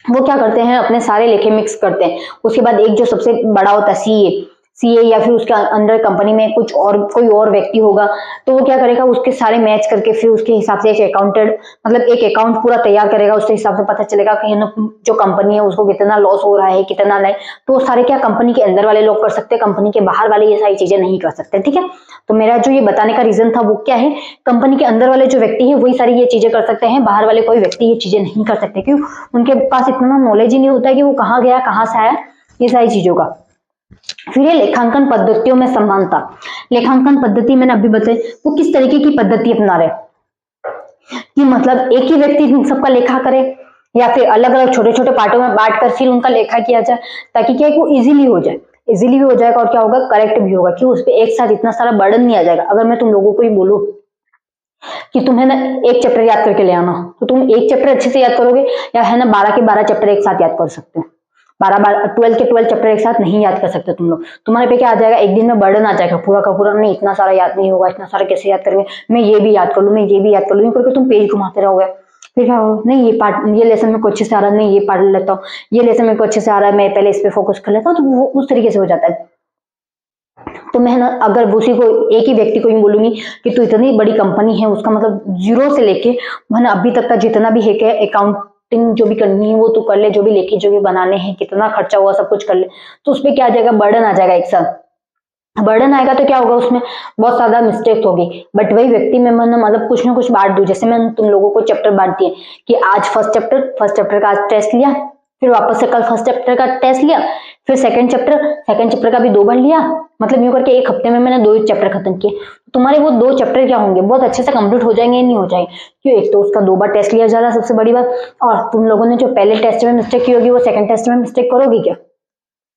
वो क्या करते हैं, अपने सारे लेखे मिक्स करते हैं। उसके बाद एक जो सबसे बड़ा होता है सीए या फिर उसके अंदर कंपनी में कुछ और कोई और व्यक्ति होगा, तो वो क्या करेगा, उसके सारे मैच करके फिर उसके हिसाब से एक अकाउंटेंट मतलब एक अकाउंट पूरा तैयार करेगा। उसके हिसाब से पता चलेगा कि ना जो कंपनी है उसको कितना लॉस हो रहा है, कितना नहीं। तो वो सारे क्या कंपनी के अंदर वाले लोग कर सकते हैं, कंपनी के बाहर वाले ये सारी चीजें नहीं कर सकते। ठीक है, तो मेरा जो ये बताने का रीजन था वो क्या है, कंपनी के अंदर वाले जो व्यक्ति है वही सारी ये चीजें कर सकते हैं, बाहर वाले कोई व्यक्ति ये चीजें नहीं कर सकते। क्यों? उनके पास इतना नॉलेज ही नहीं होता है कि वो कहाँ गया, कहाँ से आया, ये सारी चीजों का। फिर ये लेखांकन पद्धतियों में समानता। लेखांकन पद्धति मैंने अभी बताई, वो किस तरीके की पद्धति अपना रहे कि मतलब एक ही व्यक्ति सबका लेखा करे या फिर अलग अलग छोटे छोटे पार्टों में बांट कर फिर उनका लेखा किया जाए, ताकि क्या है वो इजीली हो जाए, इजीली भी हो जाएगा और क्या होगा, करेक्ट भी होगा, कि उस पर एक साथ इतना सारा बर्डन नहीं आ जाएगा। अगर मैं तुम लोगों को ही बोलूं कि तुम्हें ना एक चैप्टर याद करके ले आना, तो तुम एक चैप्टर अच्छे से याद करोगे या है ना 12 के 12 चैप्टर एक साथ याद कर सकते हो। 12 के 12 चैप्टर एक साथ नहीं याद कर सकते तुम लोग। तुम्हारे पे क्या आ जाएगा, एक दिन में बर्डन आ जाएगा पूरा का पूरा, नहीं इतना सारा याद नहीं होगा, इतना सारा कैसे याद करेंगे, मैं ये भी याद कर लूँ, मैं ये भी याद कर लूँ, करके तुम पेज घुमाते रहोगे। फिर क्या होगा, नहीं ये पार्ट, ये लेसन में कुछ अच्छे से आ रहा है, नहीं ये पढ़ लेता हूँ, ये लेसन में कुछ अच्छे से आ रहा है, मैं पहले इस पे फोकस कर लेता हूँ, तो वो उस तरीके से हो जाता है। तो मैं ना अगर उसी को एक ही व्यक्ति को ही बोलूंगी कि तू इतनी बड़ी कंपनी है, उसका मतलब जीरो से लेके मैंने अभी तक का जितना भी है कि अकाउंटिंग जो भी करनी है वो तू कर ले, जो भी लेके जो भी बनाने हैं, कितना खर्चा हुआ सब कुछ कर ले, तो उसपे क्या आ जाएगा, बर्डन आ जाएगा। एक साथ बर्डन आएगा तो क्या होगा, उसमें बहुत ज्यादा मिस्टेक होगी। बट वही व्यक्ति में मैंने मतलब कुछ ना कुछ बांट दूं, जैसे मैंने तुम लोगों को चैप्टर बांट दिए कि आज फर्स्ट चैप्टर का आज टेस्ट लिया, फिर वापस से कल फर्स्ट चैप्टर का टेस्ट लिया, फिर सेकंड चैप्टर का भी 2 बार लिया, मतलब यूं करके एक हफ्ते में मैंने 2 चैप्टर खत्म किए। तुम्हारे वो 2 चैप्टर क्या होंगे, बहुत अच्छे से कंप्लीट हो जाएंगे, नहीं हो जाएंगे। क्यों? एक तो उसका 2 बार टेस्ट लिया जा रहा है, सबसे बड़ी बात, और तुम लोगों ने जो पहले टेस्ट में मिस्टेक की होगी वो सेकंड टेस्ट में मिस्टेक करोगी क्या?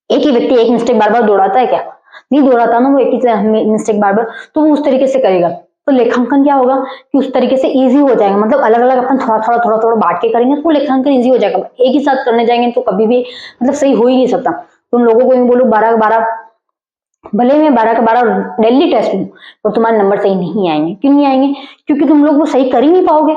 एक ही व्यक्ति एक मिस्टेक बार बार दोहराता है क्या? नहीं दोहराता ना, वो एक ही मिस्टेक बार बार, तो वो उस तरीके से करेगा। तो लेखांकन क्या होगा कि उस तरीके से इजी हो जाएगा, मतलब अलग अलग अपन थोड़ा बांट के करेंगे तो लेखांकन इजी हो जाएगा। एक ही साथ करने जाएंगे तो कभी भी मतलब सही हो ही नहीं सकता। तुम लोगों को बोलो 12 भले मैं 12 का 12 डेली टेस्ट लूं, तो तुम्हारे नंबर सही नहीं आएंगे। क्यों नहीं आएंगे? क्योंकि तुम लोग वो सही कर ही नहीं पाओगे।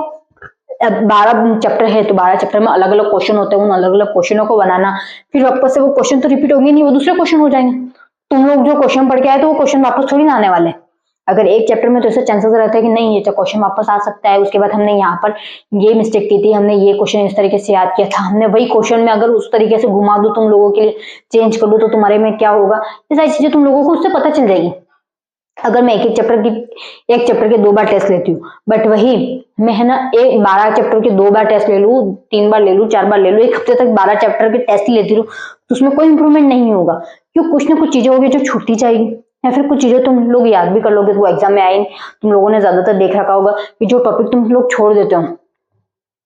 अब 12 चैप्टर है तो 12 चैप्टर में अलग अलग क्वेश्चन होते हैं, उन अलग अलग क्वेश्चनों को बनाना, फिर वापस से वो क्वेश्चन तो रिपीट होंगे नहीं, वो दूसरे क्वेश्चन हो जाएंगे। तुम लोग जो क्वेश्चन पढ़ के आए तो वो क्वेश्चन वापस थोड़ी ना आने वाले। अगर एक चैप्टर में तो ऐसे चांसेस रहता है कि नहीं ये क्वेश्चन वापस आ सकता है, उसके बाद हमने यहाँ पर ये मिस्टेक की थी, हमने ये क्वेश्चन इस तरीके से याद किया था, हमने वही क्वेश्चन में अगर उस तरीके से घुमा दूं तुम लोगों के लिए, चेंज कर दूं, तो तुम्हारे में क्या होगा, ये सारी चीजें तुम लोगों को उससे पता चल जाएगी। अगर मैं एक चैप्टर के 2 बार टेस्ट लेती हूँ, बट वही मैं है ना 12 चैप्टर के 2 बार टेस्ट ले लूँ, 3 बार ले लूँ, 4 बार ले लूँ, एक हफ्ते तक 12 चैप्टर के टेस्ट ही लेती रहूँ, तो उसमें कोई इंप्रूवमेंट नहीं होगा। क्यों? कुछ ना कुछ चीजें होगी जो छूटती जाएगी, या फिर कुछ चीजें तुम लोग याद भी कर लोगे तो वो एग्जाम में आएंगे। तुम लोगों ने ज्यादातर देख रखा होगा कि जो टॉपिक तुम लोग छोड़ देते हो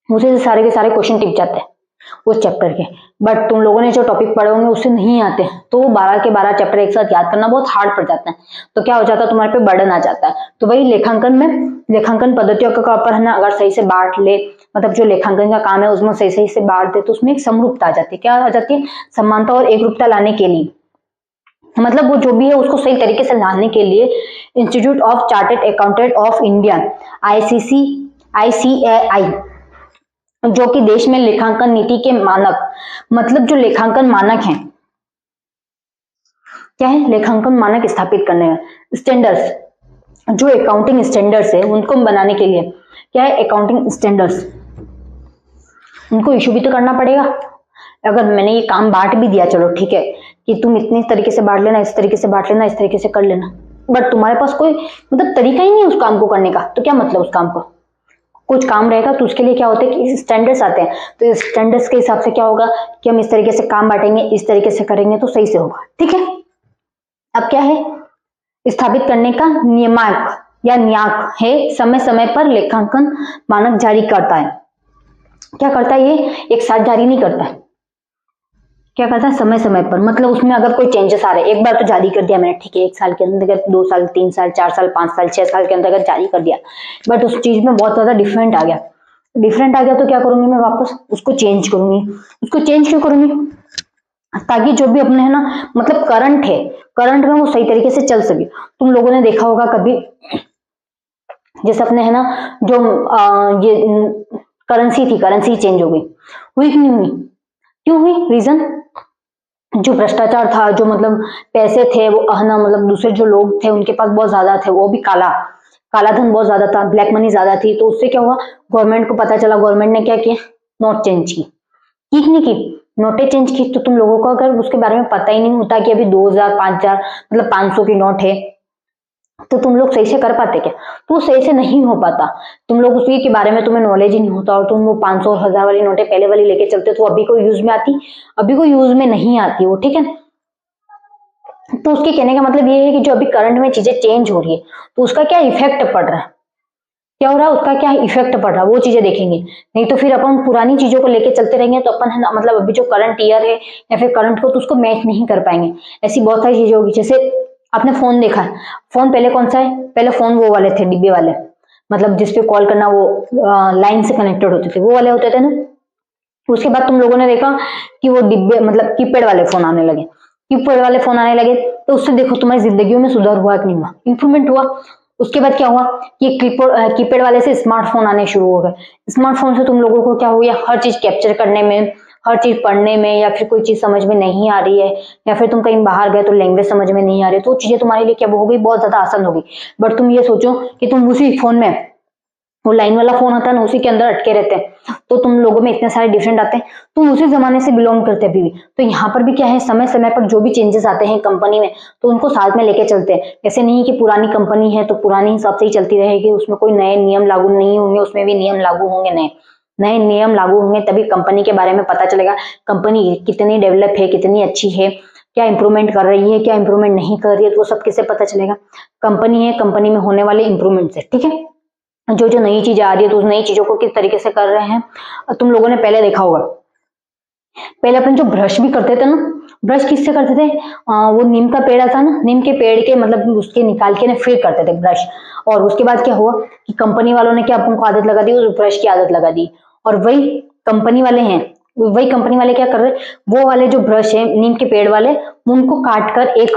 उसे से सारे के सारे क्वेश्चन टिक जाते हैं उस चैप्टर के, बट तुम लोगों ने जो टॉपिक पढ़े होंगे उससे नहीं आते, तो वो 12 के 12 चैप्टर एक साथ याद करना बहुत हार्ड पड़ जाता है। तो क्या हो जाता है, तुम्हारे पे बर्डन आ जाता है। तो वही लेखांकन पद्धतियों का ऊपर है ना, अगर सही से बांट ले, मतलब जो लेखांकन का काम है उसमें सही से बांट दे, तो उसमें एक समरूपता आ जाती है। क्या आ जाती है? समानता और एकरूपता लाने के लिए, मतलब वो जो भी है उसको सही तरीके से लाने के लिए institute of chartered accountant of India ICAI, जो कि देश में लेखांकन नीति के मानक, मतलब जो लेखांकन मानक हैं, क्या है, लेखांकन मानक स्थापित करने में, स्टैंडर्ड्स, जो अकाउंटिंग स्टैंडर्ड्स है उनको बनाने के लिए क्या है, अकाउंटिंग स्टैंडर्ड्स, उनको इशू भी तो करना पड़ेगा। अगर मैंने ये काम बांट भी दिया, चलो ठीक है कि तुम इतने तरीके से बांट लेना, इस तरीके से बांट लेना, इस तरीके से कर लेना, बट तुम्हारे पास कोई मतलब तरीका ही नहीं है उस काम को करने का, तो क्या मतलब उस काम को, कुछ काम रहेगा तो उसके लिए क्या होता है कि स्टैंडर्ड्स आते हैं, तो इस स्टैंडर्ड्स के हिसाब से क्या होगा कि हम इस तरीके से काम बांटेंगे, इस तरीके से करेंगे तो सही से होगा। ठीक है, अब क्या है, स्थापित करने का नियामक या न्याक है, समय समय पर लेखांकन मानक जारी करता है। क्या करता है? ये एक साथ जारी नहीं करता है, क्या करता है, समय समय पर, मतलब उसमें अगर कोई चेंजेस आ रहे हैं, एक बार तो जारी कर दिया मैंने, ठीक है, 1 साल के अंदर, 2 साल, 3 साल, 4 साल, 5 साल, 6 साल के अंदर जारी कर दिया, बट उस चीज में बहुत ज्यादा डिफरेंट आ गया, तो क्या करूंगी मैं, वापस उसको चेंज करूंगी। उसको चेंज क्यों करूंगी? ताकि जो भी अपने है ना मतलब करंट में वो सही तरीके से चल सके। तुम लोगों ने देखा होगा कभी, जैसे अपने है ना जो ये करेंसी चेंज हो गई, हुई कि नहीं हुई? क्यों हुई? रीजन जो भ्रष्टाचार था, जो मतलब पैसे थे वो है ना, मतलब दूसरे जो लोग थे उनके पास बहुत ज्यादा थे, वो भी काला धन बहुत ज्यादा था, ब्लैक मनी ज्यादा थी। तो उससे क्या हुआ, गवर्नमेंट को पता चला, गवर्नमेंट ने क्या किया, नोट चेंज की नहीं की, नोटें चेंज की। तो तुम लोगों को अगर उसके बारे में पता ही नहीं होता कि अभी 2000 5000 मतलब 500 की नोट है, तो तुम लोग सही से कर पाते क्या? तो वो सही से नहीं हो पाता। तुम लोग उसी के बारे में तुम्हें नॉलेज ही नहीं होता और तुम वो 500 और 1000 वाली नोटें पहले वाली लेके चलते, तो अभी कोई यूज में आती, अभी कोई यूज में नहीं आती वो, ठीक है। तो उसके कहने का मतलब ये है कि जो अभी करंट में चीजें चेंज हो रही है, तो उसका क्या इफेक्ट पड़ रहा है, क्या हो रहा है, उसका क्या इफेक्ट पड़ रहा है, वो चीजें देखेंगे। नहीं तो फिर अपन पुरानी चीजों को लेके चलते रहेंगे तो अपन है ना, मतलब अभी जो करंट ईयर है या फिर करंट को, तो उसको मैच नहीं कर पाएंगे। ऐसी बहुत सारी चीजें होगी, जैसे आपने फोन देखा है, फोन पहले कौन सा है, पहले फोन वो वाले थे डिब्बे वाले, मतलब जिसपे कॉल करना वो लाइन से कनेक्टेड होते थे, वो वाले होते थे ना। उसके बाद तुम लोगों ने देखा कि वो डिब्बे मतलब कीपैड वाले फोन आने लगे, कीपैड वाले फोन आने लगे, तो उससे देखो तुम्हारी जिंदगियों में सुधार हुआ कि नहीं हुआ, इंप्रूवमेंट हुआ। उसके बाद क्या हुआ कि कीपैड वाले से स्मार्टफोन आने शुरू हो गए। स्मार्टफोन से तुम लोगों को क्या हो गया, हर चीज कैप्चर करने में, हर चीज पढ़ने में, या फिर कोई चीज समझ में नहीं आ रही है, या फिर तुम कहीं बाहर गए तो लैंग्वेज समझ में नहीं आ रही, तो चीजें तुम्हारे लिए क्या हो गई, बहुत ज्यादा आसान हो गई। बट तुम ये सोचो कि तुम उसी फोन में, वो लाइन वाला फोन होता है ना, उसी के अंदर अटके रहते हैं, तो तुम लोगों में इतने सारे डिफरेंट आते हैं, तुम उसी जमाने से बिलोंग करते हैं अभी भी। तो यहाँ पर भी क्या है, समय समय पर जो भी चेंजेस आते हैं कंपनी में, तो उनको साथ में लेके चलते हैं। ऐसे नहीं कि पुरानी कंपनी है तो पुरानी हिसाब से ही चलती रहेगी, उसमें कोई नए नियम लागू नहीं होंगे, उसमें भी नियम लागू होंगे, नए नए नियम लागू होंगे, तभी कंपनी के बारे में पता चलेगा, कंपनी कितनी डेवलप है, कितनी अच्छी है, क्या इंप्रूवमेंट कर रही है, क्या इंप्रूवमेंट नहीं कर रही है, तो वो सब किससे पता चलेगा, कंपनी है, कंपनी में होने वाले इंप्रूवमेंट से, ठीक है। जो जो नई चीजें आ रही है, तो उस नई चीजों को किस तरीके से कर रहे हैं। तुम लोगों ने पहले देखा होगा, पहले अपन जो ब्रश भी करते थे ना, ब्रश किससे करते थे, वो नीम का पेड़ आता ना, नीम के पेड़ के मतलब उसके निकाल के ना फिर करते थे ब्रश। और उसके बाद क्या हुआ कि कंपनी वालों ने क्या अपन को आदत लगा दी, उस ब्रश की आदत लगा दी। और वही कंपनी वाले हैं, वही कंपनी वाले क्या कर रहे हैं, वो वाले जो ब्रश है नीम के पेड़ वाले, उनको काट कर एक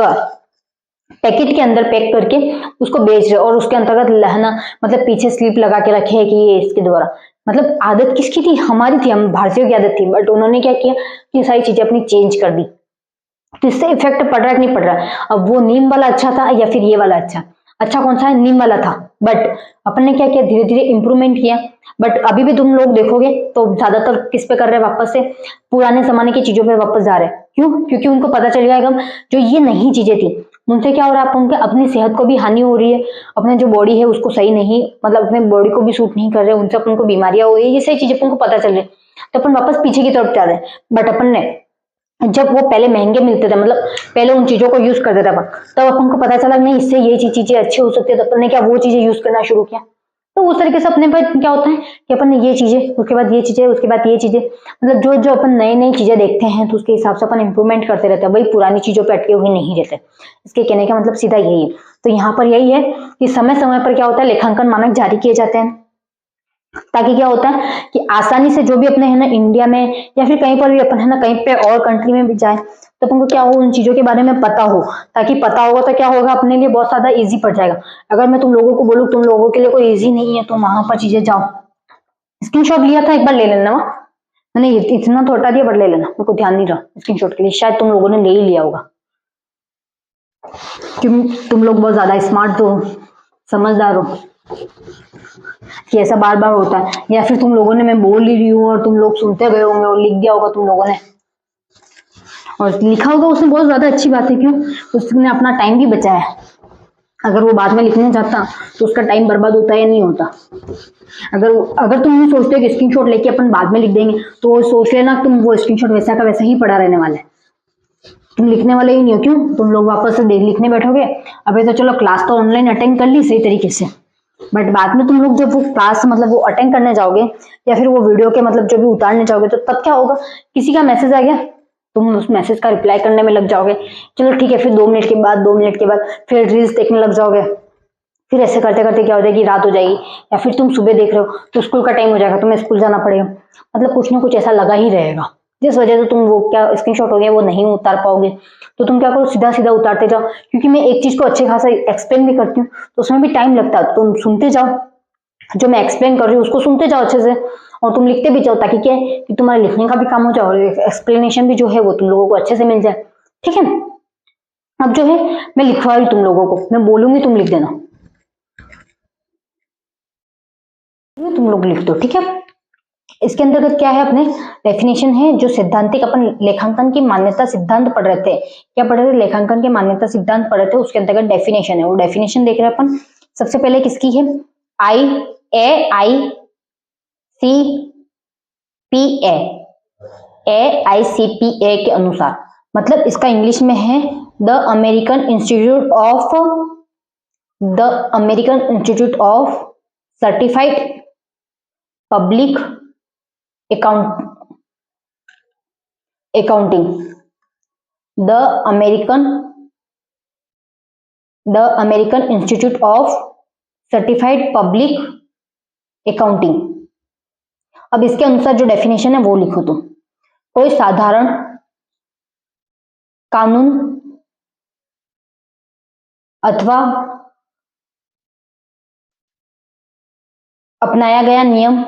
पैकेट के अंदर पैक करके उसको बेच रहे, और उसके अंतर्गत लहना मतलब पीछे स्लिप लगा के रखे है कि ये इसके द्वारा, मतलब आदत किसकी थी, हमारी थी, हम भारतीयों की आदत थी। बट उन्होंने क्या किया कि सारी चीजें अपनी चेंज कर दी, तो इससे इफेक्ट पड़ रहा है कि नहीं पड़ रहा है। अब वो नीम वाला अच्छा था या फिर ये वाला अच्छा, अच्छा कौन सा है, नीम वाला था। बट अपन ने क्या किया, धीरे धीरे इंप्रूवमेंट किया। बट अभी भी तुम लोग देखोगे तो ज्यादातर किस पे कर रहे हैं, वापस से पुराने जमाने की चीजों पे वापस जा रहे हैं। क्यों? क्योंकि उनको पता चल जाएगा जो ये नई चीजें थी उनसे क्या हो रहा है, उनके अपनी सेहत को भी हानि हो रही है, अपने जो बॉडी है उसको सही नहीं, मतलब अपने बॉडी को भी सूट नहीं कर रहे, उनसे अपन को बीमारियां हो रही है, ये सही चीजें अपन को पता चल रही है, तो अपन वापस पीछे की तरफ जा रहे हैं। बट अपन ने जब वो पहले महंगे मिलते थे, मतलब पहले उन चीजों को यूज करते थे अपन, तब अपन को पता चला नहीं इससे ये चीजें अच्छी हो सकती है, तो अपन ने क्या वो चीजें यूज करना शुरू किया। तो उस तरीके से अपने पर क्या होता है कि अपन ने ये चीजें, उसके बाद ये चीजें, उसके बाद ये चीजें, मतलब जो जो अपन नई नई चीजें देखते हैं तो उसके हिसाब से अपन इंप्रूवमेंट करते रहते हैं, वही पुरानी चीजों पे अटके हुए नहीं रहते। इसके कहने का मतलब सीधा यही है। तो यहाँ पर यही है कि समय समय पर क्या होता है, लेखांकन मानक जारी किए जाते हैं, ताकि क्या होता है कि आसानी से जो भी अपने है ना इंडिया में या फिर कहीं पर भी अपन है ना कहीं पे और कंट्री में भी जाए, तो अपन को क्या हो, उन चीजों के बारे में पता हो, ताकि पता होगा तो क्या होगा, अपने लिए बहुत ज्यादा इजी पड़ जाएगा। अगर मैं तुम लोगों को बोलूँ तुम लोगों के लिए कोई इजी नहीं है, तो वहां पर चीजें जाओ, स्क्रीनशॉट लिया था एक बार, ले लेना वहाँ, मैंने इतना तो हटा दिया, बट ले लेना, मेरे को ध्यान नहीं रहा स्क्रीनशॉट के लिए, शायद तुम लोगों ने ले ही लिया होगा, क्योंकि तुम लोग बहुत ज्यादा स्मार्ट हो, समझदार हो, कि ऐसा बार बार होता है। या फिर तुम लोगों ने, मैं बोल ही रही हूँ और तुम लोग सुनते गए होंगे और लिख दिया होगा तुम लोगों ने, और लिखा होगा उसने, बहुत ज्यादा अच्छी बात है। क्यों? उसने अपना टाइम भी बचाया। अगर वो बाद में लिखने जाता तो उसका टाइम बर्बाद होता या नहीं होता। अगर अगर तुम ये सोचते हो कि स्क्रीनशॉट लेके अपन बाद में लिख देंगे, तो सोच लेना तुम वो स्क्रीनशॉट वैसा का वैसा ही पड़ा रहने वाला है, तुम लिखने वाले ही नहीं हो। क्यों? तुम लोग वापस से लिखने बैठोगे, अभी तो चलो क्लास तो ऑनलाइन अटेंड कर ली सही तरीके से, बट बाद में तुम लोग जब वो क्लास मतलब वो अटेंड करने जाओगे या फिर वो वीडियो के मतलब जो भी उतारने जाओगे, तो तब क्या होगा, किसी का मैसेज आ गया, तुम उस मैसेज का रिप्लाई करने में लग जाओगे, चलो ठीक है, फिर 2 मिनट के बाद 2 मिनट के बाद फिर रील्स देखने लग जाओगे, फिर ऐसे करते करते क्या हो जाएगी, रात हो जाएगी, या फिर तुम सुबह देख रहे हो तो स्कूल का टाइम हो जाएगा, तुम्हें स्कूल जाना पड़ेगा, मतलब कुछ ना कुछ ऐसा लगा ही रहेगा, जिस वजह से तुम वो क्या स्क्रीनशॉट हो गया वो नहीं उतार पाओगे। तो तुम क्या करो, सीधा सीधा उतारते जाओ, क्योंकि मैं एक चीज को अच्छे खासा एक्सप्लेन भी करती हूँ तो उसमें भी टाइम लगता है, तुम सुनते जाओ, जो मैं एक्सप्लेन कर रही हूँ उसको सुनते जाओ अच्छे से, और तुम लिखते भी जाओ, ताकि क्या है कि तुम्हारे लिखने का भी काम हो जाए और एक्सप्लेनेशन भी जो है वो तुम लोगों को अच्छे से मिल जाए। ठीक है, अब जो है मैं लिखवा रही तुम लोगों को, मैं बोलूंगी तुम लिख देना, तुम लोग लिख दो। ठीक है, इसके अंतर्गत क्या है, अपने डेफिनेशन है जो सैद्धांतिक, अपन लेखांकन की मान्यता सिद्धांत पढ़ रहे थे, क्या पढ़ रहे थे, लेखांकन के मान्यता सिद्धांत पढ़ रहे थे, उसके अंतर्गत डेफिनेशन है, वो डेफिनेशन देख रहे हैं अपन। सबसे पहले किसकी है, AICPA के अनुसार, मतलब इसका इंग्लिश में है the American institute of certified public accounting, the American institute of certified public accounting. अब इसके अनुसार जो डेफिनेशन है वो लिखो तुम, कोई साधारण कानून अथवा अपनाया गया नियम,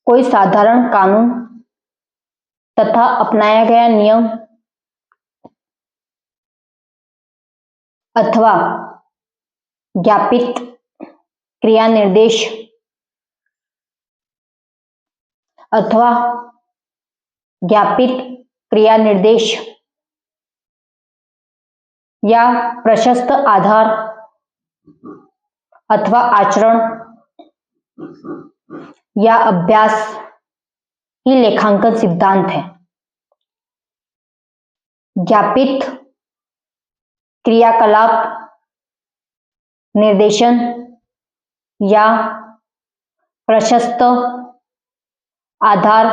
कोई साधारण कानून तथा अपनाया गया नियम अथवा ज्ञापित क्रिया निर्देश या प्रशस्त आधार अथवा आचरण या अभ्यास ही लेखांकन सिद्धांत है। ज्ञापित क्रियाकलाप, निर्देशन या प्रशस्त आधार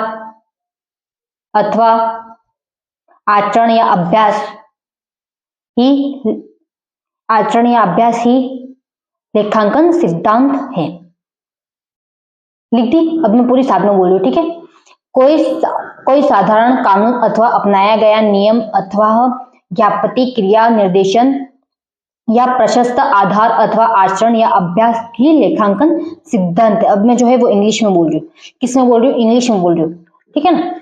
अथवा आचरण या अभ्यास ही लेखांकन सिद्धांत है। लिख दी, अब मैं पूरी साथ में बोल रही हूँ। ठीक है, कोई साधारण कानून अथवा अपनाया गया नियम अथवा ज्ञापति क्रिया निर्देशन या प्रशस्त आधार अथवा आचरण या अभ्यास ही लेखांकन सिद्धांत है। अब मैं जो है वो इंग्लिश में बोल रही हूँ, किसमें बोल रही हूँ, इंग्लिश में बोल रही हूँ। ठीक है ना,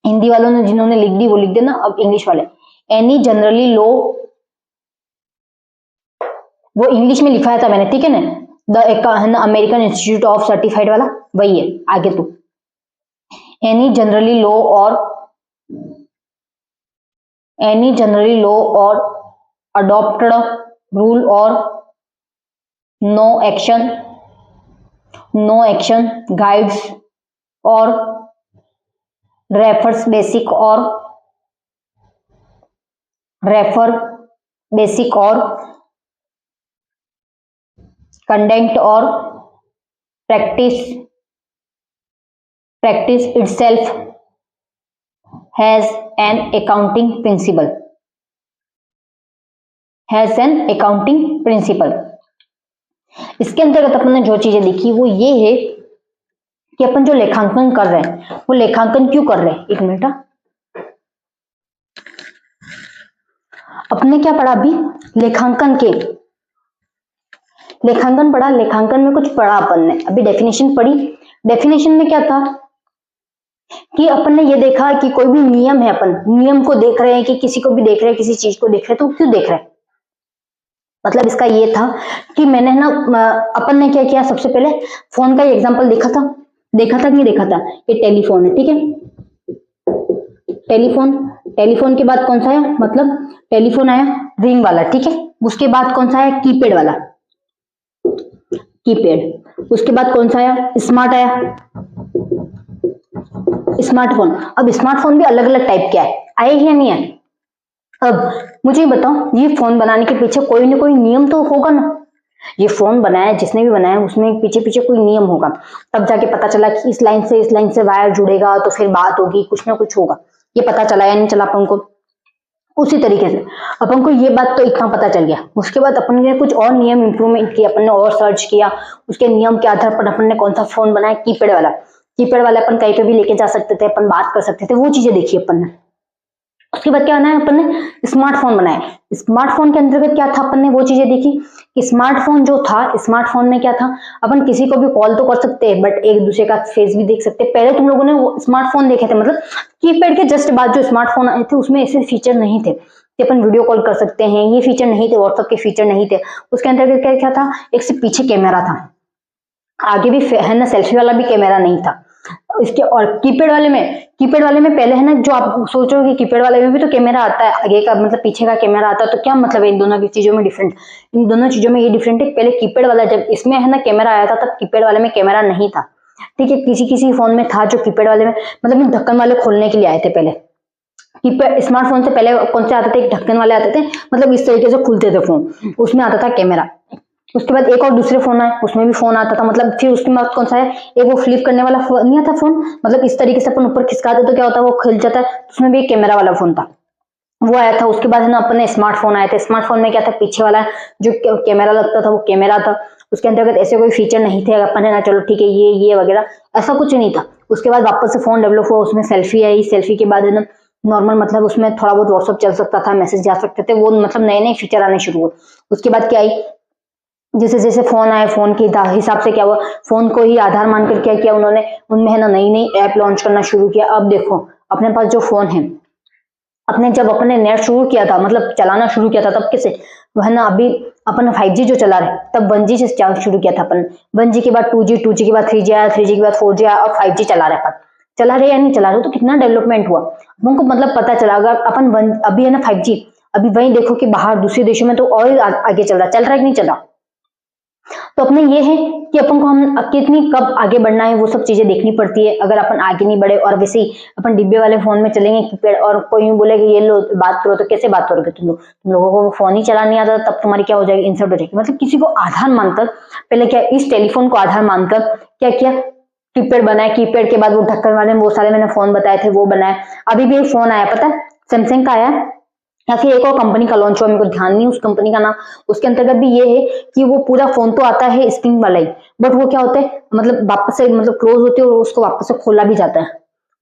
हिंदी वालों ने जिन्होंने लिख दी वो लिख देना। अब इंग्लिश वाले, एनी जनरली लॉ, वो इंग्लिश में लिखाया था मैंने, ठीक है ना, the American institute of certified वाला वही है। आगे तो एनी जनरली लॉ और अडॉप्टेड रूल और नो एक्शन गाइड्स और रेफर बेसिक और कंडक्ट और practice itself has an accounting principle। इसके अंतर्गत अपन ने जो चीजें देखी वो ये है कि अपन जो लेखांकन कर रहे हैं वो लेखांकन क्यों कर रहे हैं। एक मिनट, अपने क्या पढ़ा अभी, लेखांकन पढ़ा, लेखांकन में कुछ पढ़ा अपन ने, अभी डेफिनेशन पढ़ी। डेफिनेशन में क्या था कि अपन ने ये देखा कि कोई भी नियम है, अपन नियम को देख रहे हैं कि किसी को भी देख रहे हैं, किसी चीज को देख रहे हैं, तो क्यों देख रहे हैं। मतलब इसका ये था कि मैंने ना, अपन ने क्या किया, सबसे पहले फोन का एग्जांपल देखा था कि नहीं देखा था। ये टेलीफोन है, ठीक है, टेलीफोन के बाद कौन सा आया, मतलब टेलीफोन आया रिंग वाला, ठीक है। उसके बाद कौन सा आया, कीपैड वाला, कीपैड। उसके बाद कौन सा आया, स्मार्ट आया, स्मार्टफोन। अब स्मार्टफोन भी अलग अलग टाइप के आए या नहीं आए। अब मुझे बताओ, ये फोन बनाने के पीछे कोई ना कोई नियम तो होगा ना। ये फोन बनाया जिसने भी बनाया उसमें पीछे कोई नियम होगा, तब जाके पता चला कि इस लाइन से वायर जुड़ेगा तो फिर बात होगी, कुछ ना कुछ होगा। ये पता चला या नहीं चला अपन को। उसी तरीके से अपन को ये बात तो इतना पता चल गया। उसके बाद अपन ने कुछ और नियम इंप्रूवमेंट किया, अपन ने और सर्च किया, उसके नियम के आधार पर अपन ने कौन सा फोन बनाया, कीपैड वाला अपन कहीं पे भी लेके जा सकते थे, अपन बात कर सकते थे, वो चीजें देखी अपन ने। उसके बाद क्या बनाया अपन ने, स्मार्टफोन बनाए। स्मार्टफोन के अंतर्गत क्या था, अपन ने वो चीजें देखी कि स्मार्टफोन जो था, स्मार्टफोन में क्या था, अपन किसी को भी कॉल तो कर सकते हैं बट एक दूसरे का फेस भी देख सकते हैं। पहले तुम लोगों ने वो स्मार्टफोन देखे थे, मतलब कीपैड के जस्ट बाद जो स्मार्टफोन आए थे उसमें ऐसे फीचर नहीं थे कि अपन वीडियो कॉल कर सकते हैं, ये फीचर नहीं थे, व्हाट्सएप के फीचर नहीं थे। उसके अंतर्गत क्या क्या था, एक से पीछे कैमरा था, आगे भी है ना सेल्फी वाला भी कैमरा नहीं था इसके। और कीपैड वाले में पहले है ना, जो आप सोच रहे हो कि कीपैड वाले में भी तो कैमरा आता है आगे का, मतलब पीछे का कैमरा आता है, तो क्या मतलब है इन दोनों की चीजों में डिफरेंट, इन दोनों चीजों में ये डिफरेंट है। पहले कीपैड वाला जब इसमें है ना कैमरा आया था तब कीपैड वाले में कैमरा नहीं था, ठीक है। किसी किसी फोन में था जो कीपैड वाले में, मतलब ढक्कन वाले खोलने के लिए आए थे पहले। कीपैड स्मार्टफोन से पहले कौन से आते थे, एक ढक्कन वाले आते थे, मतलब इस तरीके से खुलते थे फोन, उसमें आता था कैमरा। उसके बाद एक और दूसरे फोन आए, उसमें भी फोन आता था, मतलब फिर उसके बाद कौन सा है, एक वो फ्लिप करने वाला फोन नहीं आता फोन, मतलब इस तरीके से अपन ऊपर खिसकाते तो क्या होता है वो खुल जाता है, उसमें भी एक कैमरा वाला फोन था, वो आया था। उसके बाद है ना अपन ने स्मार्टफोन आए थे। स्मार्टफोन में क्या था, पीछे वाला जो कैमरा लगता था वो कैमरा था, उसके अंतर्गत ऐसे कोई फीचर नहीं थे अपन है ना, चलो ठीक है ये वगैरह ऐसा कुछ नहीं था। उसके बाद वापस से फोन डेवलप हुआ, उसमें सेल्फी आई, सेल्फी के बाद है ना नॉर्मल, मतलब उसमें थोड़ा बहुत व्हाट्सअप चल सकता था, मैसेज जा सकते थे, वो मतलब नए नए फीचर आने शुरू हुए। उसके बाद क्या आई, जैसे जैसे फोन आए, फोन के हिसाब से क्या हुआ, फोन को ही आधार मानकर क्या किया उन्होंने, उनमें है ना नई नई ऐप लॉन्च करना शुरू किया। अब देखो अपने पास जो फोन है, जब अपने नेट शुरू किया था, मतलब चलाना शुरू किया था तब कैसे, वह ना अभी अपन 5G जो चला रहे तब 1G से शुरू किया था अपन, 1G के बाद 2G, 2G के बाद 3G आया, 3G के बाद 4G आया, और 5G चला रहे अपन। चला रहे या नहीं चला रहे, तो कितना डेवलपमेंट हुआ हमको मतलब पता चला। अगर अपन अभी है ना 5G, अभी वही देखो कि बाहर दूसरे देशों में तो और आगे चल रहा है कि नहीं चल रहा। तो अपने ये है कि अपन को हम कितनी कब आगे बढ़ना है वो सब चीजें देखनी पड़ती है। अगर अपन आगे नहीं बढ़े और वैसे ही अपन डिब्बे वाले फोन में चलेंगे कीपैड, और कोई यूं बोले कि ये लो बात करो, तो कैसे बात करोगे तुम लोगों को फोन ही चलाना नहीं आता, तब तुम्हारी क्या हो जाएगी, इंसल्ट हो जाएगी। मतलब किसी को आधार मानकर, पहले क्या इस टेलीफोन को आधार मानकर क्या किया, कीपैड बनाया, कीपैड के बाद वो ढक्कन वाले वो सारे मैंने फोन बताए थे वो बनाए। अभी भी एक फोन आया पता है, सैमसंग का आया या फिर एक और कंपनी का लॉन्च हुआ, मेरे को ध्यान नहीं उस कंपनी का नाम। उसके अंतर्गत भी ये है कि वो पूरा फोन तो आता है स्क्रीन वाला ही, बट वो क्या होता है, मतलब वापस से मतलब क्लोज होते है और उसको वापस से खोला भी जाता है,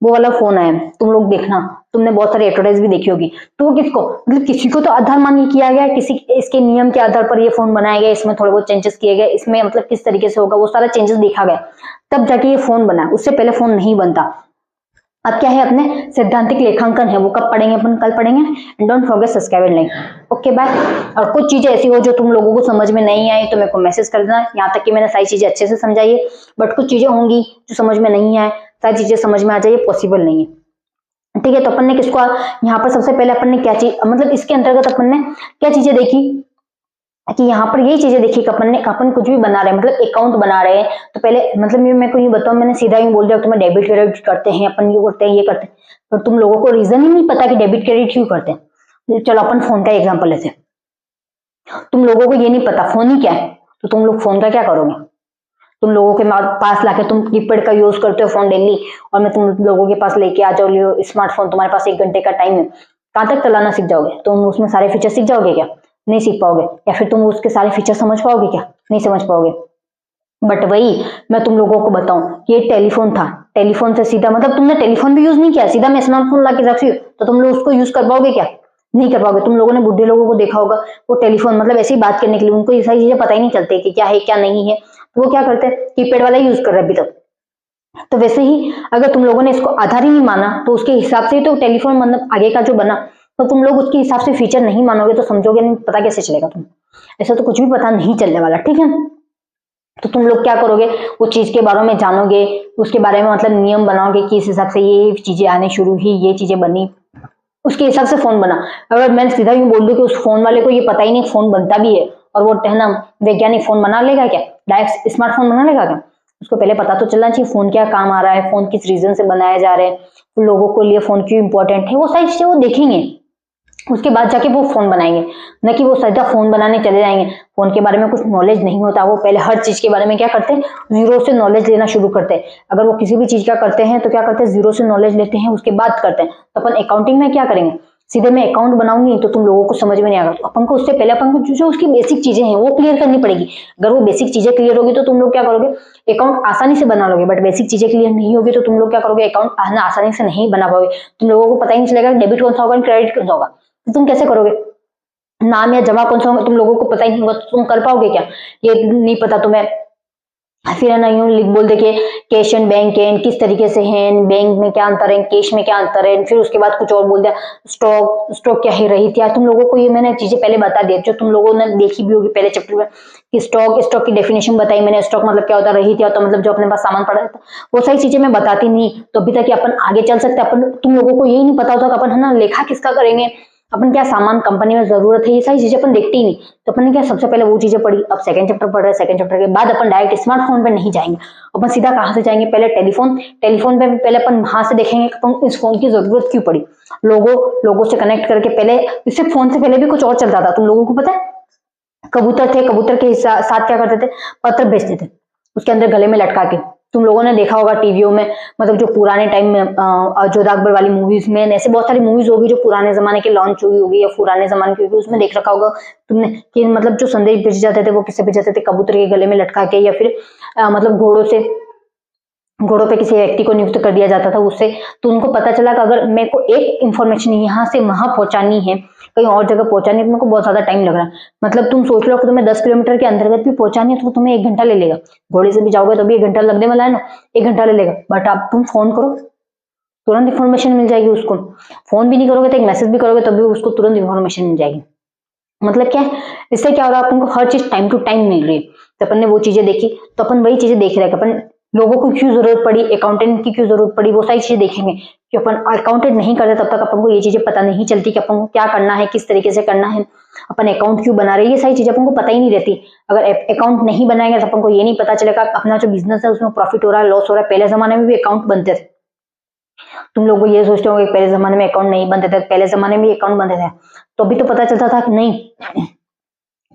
वो वाला फोन आया। तुम लोग देखना, तुमने बहुत सारी एडवर्टाइज भी देखी होगी। तो वो किसको, मतलब किसी को तो आधार मान के किया गया है, किसी इसके नियम के आधार पर ये फोन बनाया गया, इसमें थोड़े बहुत चेंजेस किए गए, इसमें मतलब किस तरीके से होगा वो सारा चेंजेस देखा गया, तब जाके ये फोन बना, उससे पहले फोन नहीं बनता। अब क्या है, अपने सैद्धांतिक लेखांकन है, वो कब पढ़ेंगे अपन, कल पढ़ेंगे। And don't forget subscribe and like. Okay bye. और कुछ चीजें ऐसी हो जो तुम लोगों को समझ में नहीं आई तो मेरे को मैसेज कर देना, यहाँ तक कि मैंने सारी चीजें अच्छे से समझाई है, बट कुछ चीजें होंगी जो समझ में नहीं आए, सारी चीजें समझ में आ जाए पॉसिबल नहीं है, ठीक है। तो अपन ने किसको, यहाँ पर सबसे पहले अपन ने क्या चीज, मतलब इसके अंतर्गत अपन ने क्या चीजें देखी कि यहाँ पर यही चीजें देखी कि अपन कुछ भी बना रहे हैं, मतलब अकाउंट बना रहे हैं, तो पहले मतलब मैं को ये बताऊं, मैंने सीधा ही बोल दिया तुम्हें डेबिट क्रेडिट करते हैं अपन, ये करते हैं ये करते हैं, पर तुम लोगों को रीजन ही नहीं पता कि डेबिट क्रेडिट क्यों करते हैं। चलो अपन फोन का एग्जाम्पल लेते हैं, तुम लोगों को ये नहीं पता फोन ही क्या है, तो तुम लोग फोन का क्या करोगे, तुम लोगों के पास लाके तुम कीपैड का यूज करते हो फोन डेली, और मैं तुम लोगों के पास लेके आ जाओ, लियो स्मार्टफोन, तुम्हारे पास 1 घंटे का टाइम है, कहाँ तक चलाना सीख जाओगे, तुम उसमें सारे फीचर सीख जाओगे क्या, नहीं सीख पाओगे, या फिर तुम उसके सारे फीचर समझ पाओगे क्या, नहीं समझ पाओगे। बट वही मैं तुम लोगों को बताऊं, ये टेलीफोन था, टेलीफोन से सीधा मतलब तुमने टेलीफोन भी यूज नहीं किया, सीधा मैं स्मार्टफोन ला के रखी हूँ, तो तुम लोग उसको यूज कर पाओगे क्या, नहीं कर पाओगे। तुम लोगों ने बुढ़े लोगों को देखा होगा, वो टेलीफोन मतलब ऐसी बात करने के लिए, उनको ये सारी चीजें पता ही नहीं चलती कि क्या है क्या नहीं है, तो वो क्या करते हैं, कीपैड वाला यूज कर रहे अभी तक। तो वैसे ही अगर तुम लोगों ने इसको आधार ही नहीं माना, तो उसके हिसाब से ही तो टेलीफोन मतलब आगे का जो बना, तो तुम लोग उसके हिसाब से फीचर नहीं मानोगे तो समझोगे नहीं, पता कैसे चलेगा तुम, ऐसा तो कुछ भी पता नहीं चलने वाला, ठीक है। तो तुम लोग क्या करोगे, वो चीज के बारे में जानोगे, उसके बारे में मतलब नियम बनाओगे कि इस हिसाब से ये चीजें आने शुरू हुई, ये चीजें बनी, उसके हिसाब से फोन बना। अगर मैं सीधा यूं बोल दूं कि उस फोन वाले को ये पता ही नहीं फोन बनता भी है, और वो है ना वैज्ञानिक फोन बना लेगा क्या, डायरेक्ट स्मार्टफोन बना लेगा क्या, उसको पहले पता तो चलना चाहिए फोन क्या काम आ रहा है, फोन किस रीजन से बनाया जा रहे हैं, तो लोगों के लिए फोन क्यों इंपॉर्टेंट है, वो सारी चीजें वो देखेंगे, उसके बाद जाके वो फोन बनाएंगे, न कि वो सीधा फोन बनाने चले जाएंगे। फोन के बारे में कुछ नॉलेज नहीं होता, वो पहले हर चीज के बारे में क्या करते हैं, जीरो से नॉलेज लेना शुरू करते हैं। अगर वो किसी भी चीज का करते हैं तो क्या करते हैं, जीरो से नॉलेज लेते हैं, उसके बाद करते हैं। तो अपन अकाउंटिंग में क्या करेंगे, सीधे मैं अकाउंट बनाऊंगी तो तुम लोगों को समझ में नहीं आएगा। तो अपन को उससे पहले अपन को जो उसकी बेसिक चीजें हैं वो क्लियर करनी पड़ेगी। अगर वो बेसिक चीजें क्लियर होगी तो तुम लोग क्या करोगे, अकाउंट आसानी से बना लोगे। बट बेसिक चीजें क्लियर नहीं होगी तो तुम लोग क्या करोगे, अकाउंट आसानी से नहीं बना पाओगे। तुम लोगों को पता ही नहीं चलेगा डेबिट कौन सा होगा क्रेडिट कौन सा होगा, तो तुम कैसे करोगे, नाम या जमा कौन सा होगा तुम लोगों को पता ही नहीं होगा, तुम कर पाओगे क्या, ये नहीं पता तुम्हें। फिर है ना यूं लिख बोल दे के कैश एंड बैंक है, किस तरीके से है, बैंक में क्या अंतर है, कैश में क्या अंतर है, फिर उसके बाद कुछ और बोल दिया, स्टॉक क्या है, रही थी। तुम लोगों को ये मैंने चीजें पहले बता दी जो तुम लोगों ने देखी भी होगी पहले चैप्टर में कि स्टॉक की डेफिनेशन बताई मैंने। स्टॉक मतलब क्या होता है, रही थी होता मतलब जो अपने पास सामान पड़ा था, वो सारी चीजें मैं बताती नहीं तो अभी तक अपन आगे चल सकते। अपन तुम लोगों को यही नहीं पता होता कि अपन है ना लेखा किसका करेंगे, अपन क्या सामान कंपनी में जरूरत है, ये सारी चीजें अपन देखते ही नहीं। तो अपन ने क्या सबसे पहले वो चीजें पढ़ी। अब सेकंड चैप्टर पढ़ रहे हैं, सेकंड चैप्टर के बाद अपन डायरेक्ट स्मार्टफोन पे नहीं जाएंगे, अपन सीधा कहाँ से जाएंगे, पहले टेलीफोन पे पहले अपन वहां से देखेंगे कि अपन इस फोन की जरूरत क्यों पड़ी। लोगों से कनेक्ट करके, पहले इससे फोन से पहले भी कुछ और चलता था, तुम लोगों को पता है। कबूतर थे, कबूतर के साथ क्या करते थे, पत्र भेजते थे उसके अंदर गले में लटका के। तुम लोगों ने देखा होगा टीवियों में, मतलब जो पुराने टाइम में जोधा अकबर वाली मूवीज में, ऐसे बहुत सारी मूवीज होगी जो पुराने जमाने की लॉन्च हुई होगी या पुराने जमाने की होगी, उसमें देख रखा होगा तुमने कि मतलब जो संदेश भेजे जाते थे वो किससे भेजे जाते थे, कबूतर के गले में लटका के, या फिर मतलब घोड़ों पे किसी व्यक्ति को नियुक्त कर दिया जाता था उससे। तो उनको पता चला कि अगर मेरे को एक इंफॉर्मेशन यहाँ से वहां पहुंचानी है, कहीं और जगह पहुंचानी है, तो मेरे को बहुत ज्यादा टाइम लग रहा है। मतलब तुम सोच लो कि तुम्हें 10 किलोमीटर के अंतर्गत भी पहुंचानी है तो तुम्हें 1 घंटा ले लेगा। घोड़े से भी जाओगे तो भी 1 घंटा लगने वाला है ना, 1 घंटा ले लेगा। बट अब तुम फोन करो, तुरंत इंफॉर्मेशन मिल जाएगी उसको। फोन भी नहीं करोगे तो एक मैसेज भी करोगे तभी उसको तुरंत इंफॉर्मेशन मिल जाएगी। मतलब क्या है, इससे क्या हो रहा है, अपन को हर चीज टाइम टू टाइम मिल रही है। तो अपन ने वो चीजें देखी तो अपन वही चीजें देख रहे हैं। अपन लोगों को क्यों जरूरत पड़ी, अकाउंटेंट की क्यों जरूरत पड़ी, वो सारी चीजें देखेंगे कि अपन अकाउंटेंट नहीं करते तब तक अपन को ये चीजें पता नहीं चलती कि अपन को क्या करना है, किस तरीके से करना है, अपन अकाउंट क्यों बना रहे हैं, ये सारी चीजें अपन को पता ही नहीं रहती। अगर अकाउंट नहीं बनाएंगे तो अपन को ये नहीं पता चलेगा अपना जो बिजनेस है उसमें प्रॉफिट हो रहा है, लॉस हो रहा है। पहले जमाने में भी अकाउंट बनते थे, तुम लोग ये सोचते होंगे पहले जमाने में अकाउंट नहीं बनते थे, पहले जमाने में अकाउंट बनते थे तो अभी तो पता चलता था कि नहीं।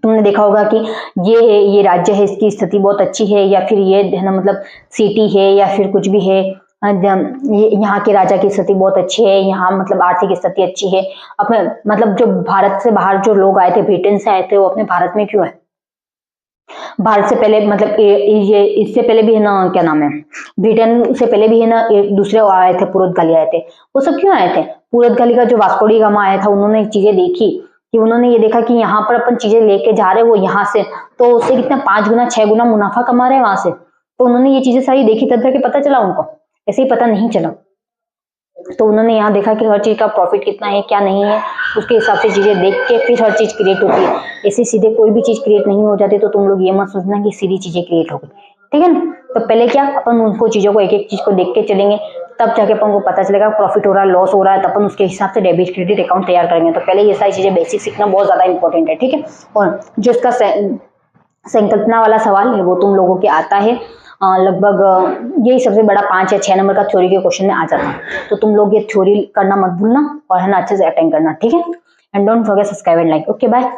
तुमने देखा होगा कि ये राज्य है, इसकी स्थिति बहुत अच्छी है, या फिर ये है ना मतलब सिटी है या फिर कुछ भी है, यहाँ के राजा की स्थिति बहुत अच्छी है, यहाँ मतलब आर्थिक स्थिति अच्छी है। अपने मतलब जो भारत से बाहर जो लोग आए थे, ब्रिटेन से आए थे, वो अपने भारत में क्यों है, भारत से पहले मतलब ये इससे पहले भी है ना, क्या नाम है, ब्रिटेन से पहले भी है ना दूसरे आए थे, पुर्तगाली आए थे। वो सब क्यों आए थे, पुर्तगाली का जो वास्को डी गामा आया था, उन्होंने चीजें देखी कि उन्होंने ये देखा कि यहाँ पर अपन चीजें लेके जा रहे हैं वो यहाँ से, तो उससे कितना 5 गुना 6 गुना मुनाफा कमा रहे हैं वहां से। तो उन्होंने ये चीजें सारी देखी तब जाके पता चला उनको, ऐसे ही पता नहीं चला। तो उन्होंने यहाँ देखा कि हर चीज का प्रॉफिट कितना है क्या नहीं है, उसके हिसाब से चीजें देख के फिर हर चीज क्रिएट होती है। ऐसे सीधे कोई भी चीज क्रिएट नहीं हो जाती। तो तुम लोग ये मत सोचना कि सीधी चीजें क्रिएट हो गई, ठीक है ना। तो पहले क्या, अपन उनको चीजों को एक एक चीज को देख के चलेंगे, तब जाके अपन को पता चलेगा प्रॉफिट हो रहा है, लॉस हो रहा है, तो अपन उसके हिसाब से डेबिट क्रेडिट अकाउंट तैयार करेंगे। तो पहले ये सारी चीजें बेसिक सीखना बहुत ज्यादा इंपॉर्टेंट है, ठीक है। और जो इसका संकल्पना वाला सवाल है वो तुम लोगों के आता है लगभग यही सबसे बड़ा 5 या 6 नंबर का थ्योरी के क्वेश्चन में आ जाता है। तो तुम लोग ये थ्योरी करना मत भूलना और है ना अच्छे से अटेंड करना, ठीक है। And don't forget subscribe and like. Okay bye.